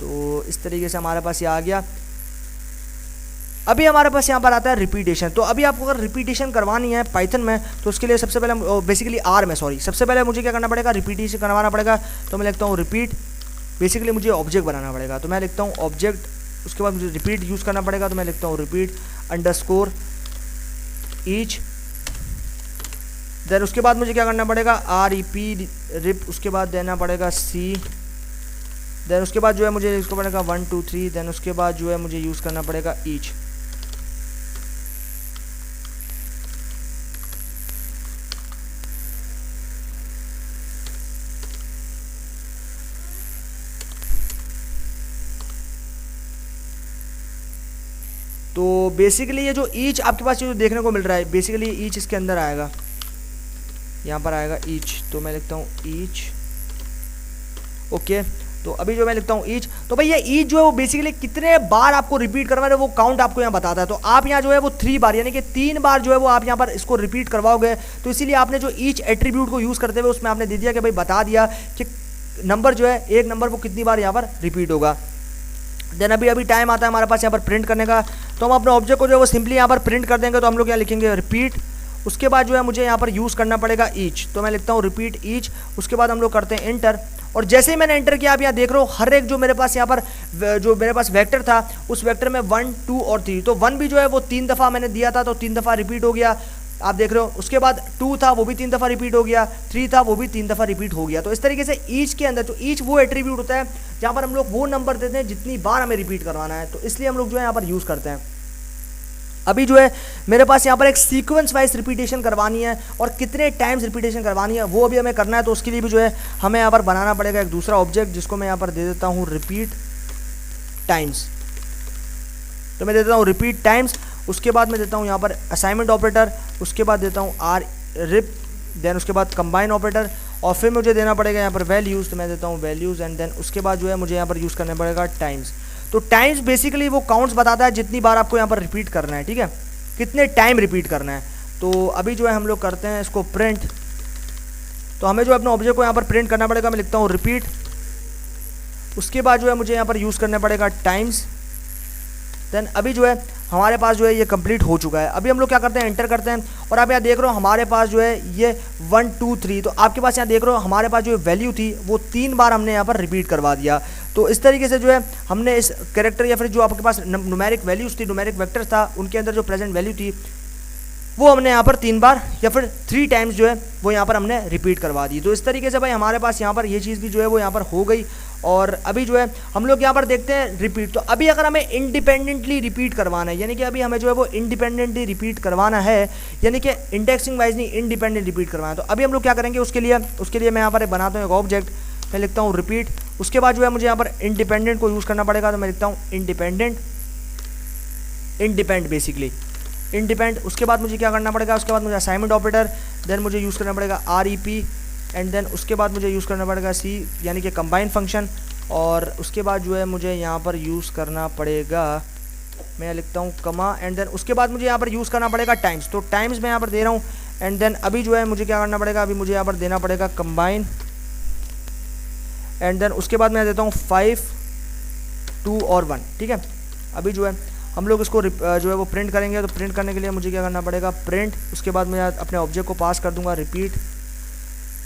S1: तो इस तरीके से हमारे पास ये आ गया। अभी हमारे पास यहाँ पर आता है रिपीटेशन। तो अभी आपको अगर रिपीटेशन करवानी है पाइथन में तो उसके लिए सबसे पहले बेसिकली आर में सबसे पहले मुझे क्या करना पड़ेगा, रिपीटेशन करवाना पड़ेगा। तो मैं लिखता हूँ रिपीट, बेसिकली मुझे ऑब्जेक्ट बनाना पड़ेगा, तो मैं लिखता हूँ ऑब्जेक्ट, उसके बाद मुझे रिपीट यूज़ करना पड़ेगा, तो मैं लिखता हूँ रिपीट अंडरस्कोर ईच। देन उसके बाद मुझे क्या करना पड़ेगा REP रिप, उसके बाद देना पड़ेगा C। देन उसके बाद जो है मुझे इसको पड़ेगा 1 2 3। देन उसके बाद जो है मुझे यूज़ करना पड़ेगा ईच। तो बेसिकली ये जो ईच आपके पास जो देखने को मिल रहा है, बेसिकली ईच इसके अंदर आएगा, यहाँ पर आएगा ईच। तो मैं लिखता हूँ ईच, ओके। तो अभी जो मैं लिखता हूँ ईच, तो भाई ये ईच जो है वो बेसिकली कितने बार आपको रिपीट करवाना है वो काउंट आपको यहाँ बताता है। तो आप यहाँ जो है वो 3 बार यानी कि 3 बार जो है वो आप यहाँ पर इसको रिपीट करवाओगे। तो इसीलिए आपने जो ईच एट्रीब्यूट को यूज़ करते हुए उसमें आपने दे दिया कि भाई बता दिया कि नंबर जो है एक नंबर वो कितनी बार यहाँ पर रिपीट होगा। देन अभी टाइम आता है हमारे पास यहाँ पर प्रिंट करने का। तो हम अपने ऑब्जेक्ट को जो है वो सिंपली यहाँ पर प्रिंट कर देंगे। तो हम लोग यहाँ लिखेंगे रिपीट, उसके बाद जो है मुझे यहाँ पर यूज़ करना पड़ेगा ईच। तो मैं लिखता हूँ रिपीट ईच, उसके बाद हम लोग करते हैं एंटर। और जैसे ही मैंने एंटर किया, आप यहाँ देख रहे हो हर एक जो मेरे पास यहाँ पर जो मेरे पास वेक्टर था उस वेक्टर में 1 2 और 3, तो 1 भी जो है वो 3 दफ़ा मैंने दिया था तो 3 दफ़ा रिपीट हो गया, आप देख रहे हो। उसके बाद 2 था वो भी 3 दफ़ा रिपीट हो गया, 3 था वो भी 3 दफ़ा रिपीट हो गया। तो इस तरीके से ईच के अंदर, तो ईच वो एट्रीब्यूट होता है जहाँ पर हम लोग वो नंबर देते हैं जितनी बार हमें रिपीट करवाना है, तो इसलिए हम लोग जो है यहाँ पर यूज़ करते हैं। अभी जो है मेरे पास यहाँ पर एक सीक्वेंस वाइज रिपीटेशन करवानी है और कितने टाइम्स रिपीटेशन करवानी है वो अभी हमें करना है। तो उसके लिए भी जो है हमें यहाँ पर बनाना पड़ेगा एक दूसरा ऑब्जेक्ट, जिसको मैं यहाँ पर दे देता हूँ रिपीट टाइम्स। तो मैं देता हूँ रिपीट टाइम्स, उसके बाद मैं देता हूँ यहाँ पर असाइनमेंट ऑपरेटर, उसके बाद देता हूँ आर रिप, देन उसके बाद कंबाइन ऑपरेटर, और फिर मुझे देना पड़ेगा यहाँ पर वैल्यूज़। तो मैं देता हूँ वैल्यूज़ एंड देन उसके बाद जो है मुझे यहाँ पर यूज़ करना पड़ेगा टाइम्स। तो टाइम्स बेसिकली वो काउंट्स बताता है जितनी बार आपको यहाँ पर रिपीट करना है, ठीक है, कितने टाइम रिपीट करना है। तो अभी जो है हम लोग करते हैं इसको प्रिंट। तो हमें जो अपने ऑब्जेक्ट को यहाँ पर प्रिंट करना पड़ेगा, मैं लिखता हूँ रिपीट, उसके बाद जो है मुझे यहाँ पर यूज़ करना पड़ेगा टाइम्स। देन अभी जो है हमारे पास जो है ये कंप्लीट हो चुका है। अभी हम लोग क्या करते हैं, एंटर करते हैं, और आप यहाँ देख रहे हो हमारे पास जो है ये 1 2 3, तो आपके पास यहाँ देख रहे हो हमारे पास जो वैल्यू थी वो 3 बार हमने यहाँ पर रिपीट करवा दिया। तो इस तरीके से जो है हमने इस कैरेक्टर या फिर जो आपके पास न्यूमेरिक वैल्यूज़ थी, न्यूमेरिक वेक्टर्स था, उनके अंदर जो प्रेजेंट वैल्यू थी वो हमने यहाँ पर 3 बार या फिर 3 टाइम्स जो है वो यहाँ पर हमने रिपीट करवा दी। तो इस तरीके से भाई हमारे पास यहाँ पर ये चीज़ भी जो है वो यहाँ पर हो गई। और अभी जो है हम लोग यहाँ पर देखते हैं रिपीट। तो अभी अगर हमें इंडिपेंडेंटली रिपीट करवाना है, यानी कि अभी हमें जो है वो इंडिपेंडेंटली रिपीट करवाना है, यानी कि इंडेक्सिंग वाइज नहीं, इंडिपेंडेंट रिपीट करवाना है। तो अभी हम लोग क्या करेंगे, उसके लिए मैं यहाँ पर बनाता हूँ एक ऑब्जेक्ट, मैं लिखता हूँ रिपीट। उसके बाद जो है मुझे यहाँ पर इंडिपेंडेंट को यूज़ करना पड़ेगा, तो मैं लिखता हूँ इंडिपेंडेंट बेसिकली इंडिपेंडेंट। उसके बाद मुझे क्या करना पड़ेगा, उसके बाद मुझे असाइनमेंट ऑपरेटर, देन मुझे यूज़ करना पड़ेगा REP, एंड देन उसके बाद मुझे यूज़ करना पड़ेगा C यानी कि कंबाइन फंक्शन। और उसके बाद जो है मुझे यहाँ पर यूज़ करना पड़ेगा, मैं लिखता हूँ कमा, एंड देन उसके बाद मुझे यहाँ पर यूज़ करना पड़ेगा टाइम्स। तो टाइम्स मैं यहाँ पर दे रहा हूँ। एंड देन अभी जो है मुझे क्या करना पड़ेगा, अभी मुझे यहाँ पर देना पड़ेगा कंबाइन, एंड देन उसके बाद मैं देता हूँ 5, 2 और 1। ठीक है, अभी जो है हम लोग इसको जो है वो प्रिंट करेंगे। तो प्रिंट करने के लिए मुझे क्या करना पड़ेगा, प्रिंट, उसके बाद मैं अपने ऑब्जेक्ट को पास कर दूंगा रिपीट।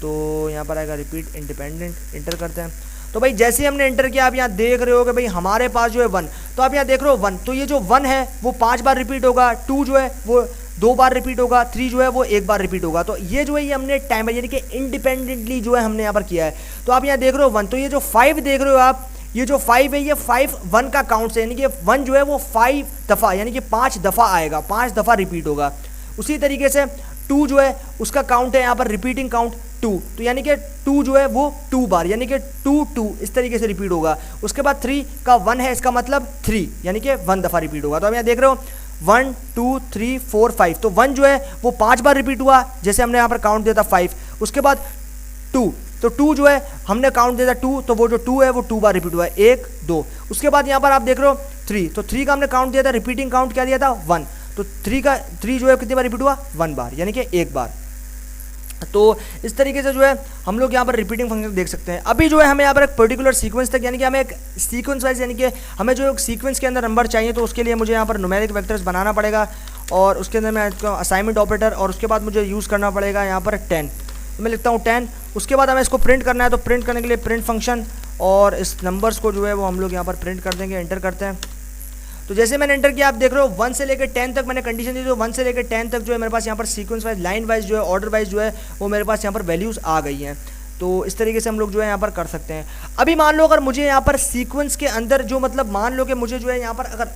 S1: तो यहाँ पर आएगा रिपीट इंडिपेंडेंट, इंटर करते हैं। तो भाई जैसे ही हमने इंटर किया, आप यहाँ देख रहे हो कि भाई हमारे पास जो है 1, तो आप यहाँ देख रहे हो 1, तो ये जो 1 है वो 5 बार रिपीट होगा, 2 जो है वो 2 बार रिपीट होगा, 3 जो है वो 1 बार रिपीट होगा। तो ये जो है ये हमने टाइम यानी कि इंडिपेंडेंटली जो है हमने यहाँ पर किया है। तो आप यहाँ देख रहे हो 1, तो ये जो 5 देख रहे हो आप, ये जो 5 है ये 5 1 का काउंट से, यानी कि 1 जो है वो 5 दफ़ा यानी कि 5 दफ़ा आएगा, 5 दफ़ा रिपीट होगा। उसी तरीके से 2 जो है उसका काउंट है यहाँ पर रिपीटिंग काउंट 2, तो यानी कि 2 जो है वो 2 बार यानी कि 2 इस तरीके से रिपीट होगा। उसके बाद 3 का 1 है, इसका मतलब 3 यानी कि 1 दफ़ा रिपीट होगा। तो अब यहाँ देख रहे हो 1 2 3 4 5, तो 1 जो है वो 5 बार रिपीट हुआ, जैसे हमने यहाँ पर काउंट दिया था 5। उसके बाद 2, तो 2 जो है हमने काउंट दिया था 2, तो वो जो 2 है वो 2 बार रिपीट हुआ है, 1 2। उसके बाद यहाँ पर आप देख रहे हो 3, तो 3 का हमने काउंट दिया था, रिपीटिंग काउंट क्या दिया था 1, तो 3 जो है कितनी बार रिपीट हुआ, 1 बार यानी कि 1 बार। तो इस तरीके से जो है हम लोग यहाँ पर रिपीटिंग फंक्शन देख सकते हैं। अभी जो है हमें यहाँ पर एक पर्टिकुलर सीक्वेंस तक, यानी कि हमें एक सीक्वेंस वाइज, यानी कि हमें जो एक सीक्वेंस के अंदर नंबर चाहिए, तो उसके लिए मुझे यहाँ पर न्यूमेरिक वेक्टर्स बनाना पड़ेगा। और उसके अंदर मैं असाइनमेंट ऑपरेटर, और उसके बाद मुझे यूज़ करना पड़ेगा यहाँ पर 10, तो मैं लिखता हूँ 10। उसके बाद हमें इसको प्रिंट करना है, तो प्रिंट करने के लिए प्रिंट फंक्शन, और इस नंबर्स को जो है वो हम लोग यहाँ पर प्रिंट कर देंगे, एंटर करते हैं। तो जैसे मैंने एंटर किया, आप देख रहे हो 1 से लेकर 10 तक मैंने कंडीशन दी, तो 1 से लेकर 10 तक जो है मेरे पास यहाँ पर सीक्वेंस वाइज, लाइन वाइज जो है, ऑर्डर वाइज जो है वो मेरे पास यहाँ पर वैल्यूज़ आ गई हैं। तो इस तरीके से हम लोग जो है यहाँ पर कर सकते हैं। अभी मान लो अगर मुझे यहाँ पर सीक्वेंस के अंदर जो, मतलब मान लो कि मुझे जो है यहाँ पर अगर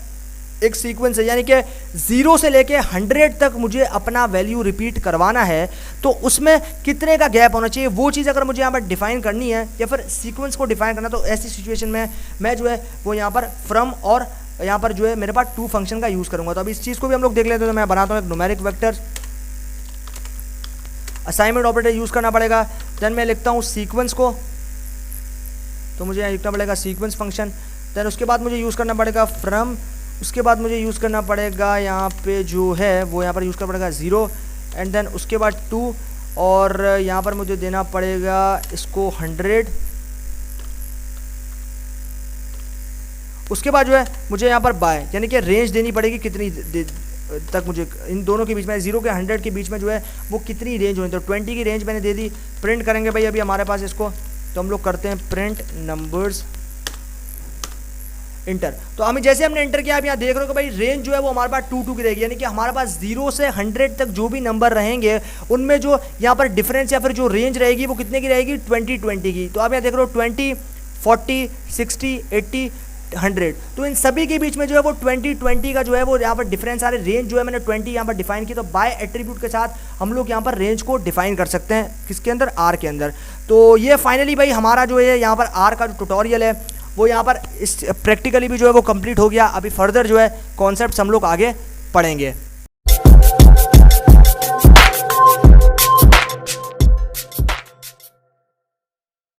S1: एक सीक्वेंस है, यानी कि 0 से लेके 100 तक मुझे अपना वैल्यू रिपीट करवाना है, तो उसमें कितने का गैप होना चाहिए, वो चीज़ अगर मुझे यहाँ पर डिफाइन करनी है, या फिर सीक्वेंस को डिफाइन करना, तो ऐसी सिचुएशन में मैं जो है वो यहाँ पर फ्रॉम और यहाँ पर जो है मेरे पास टू फंक्शन का यूज़ करूँगा। तो अभी इस चीज़ को भी हम लोग देख लेते हैं। तो मैं बनाता हूँ एक numeric vector, assignment operator use करना पड़ेगा, देन मैं लिखता हूँ सीक्वेंस को, तो मुझे यहाँ लिखना पड़ेगा सीक्वेंस फंक्शन, देन उसके बाद मुझे यूज़ करना पड़ेगा फ्रॉम, उसके बाद मुझे यूज़ करना पड़ेगा यहाँ पे जो है वो यहाँ पर यूज़ करना पड़ेगा 0, एंड देन उसके बाद 2, और यहाँ पर मुझे देना पड़ेगा इसको 100। उसके बाद जो है मुझे यहाँ पर बाय यानी कि रेंज देनी पड़ेगी, कितनी तक मुझे इन दोनों के बीच में, 0 के 100 के बीच में जो है वो कितनी रेंज होनी। तो 20 की रेंज मैंने दे दी। प्रिंट करेंगे भाई अभी हमारे पास इसको, तो हम लोग करते हैं प्रिंट नंबर्स, इंटर। तो हमें जैसे हमने इंटर किया, आप यहाँ देख रहे हो कि भाई रेंज जो है वो हमारे पास 2 की रहेगी, यानी कि हमारे पास 0 से 100 तक जो भी नंबर रहेंगे उनमें जो यहाँ पर डिफरेंस या फिर जो रेंज रहेगी वो कितने की रहेगी, 20 की। तो आप यहाँ देख रहे हो 20, 40, 60, 80, 100, तो इन सभी के बीच में जो है वो 20 का जो है वो यहाँ पर डिफरेंस आ रहा है। रेंज जो है मैंने 20 यहाँ पर डिफाइन की, तो बाय एट्रीब्यूट के साथ हम लोग यहाँ पर रेंज को डिफाइन कर सकते हैं, किसके अंदर, आर के अंदर। तो ये फाइनली भाई हमारा जो है यहाँ पर आर का जो ट्यूटोरियल है वो यहाँ पर इस प्रैक्टिकली भी जो है वो कंप्लीट हो गया। अभी फर्दर जो है कॉन्सेप्ट्स हम लोग आगे पढ़ेंगे।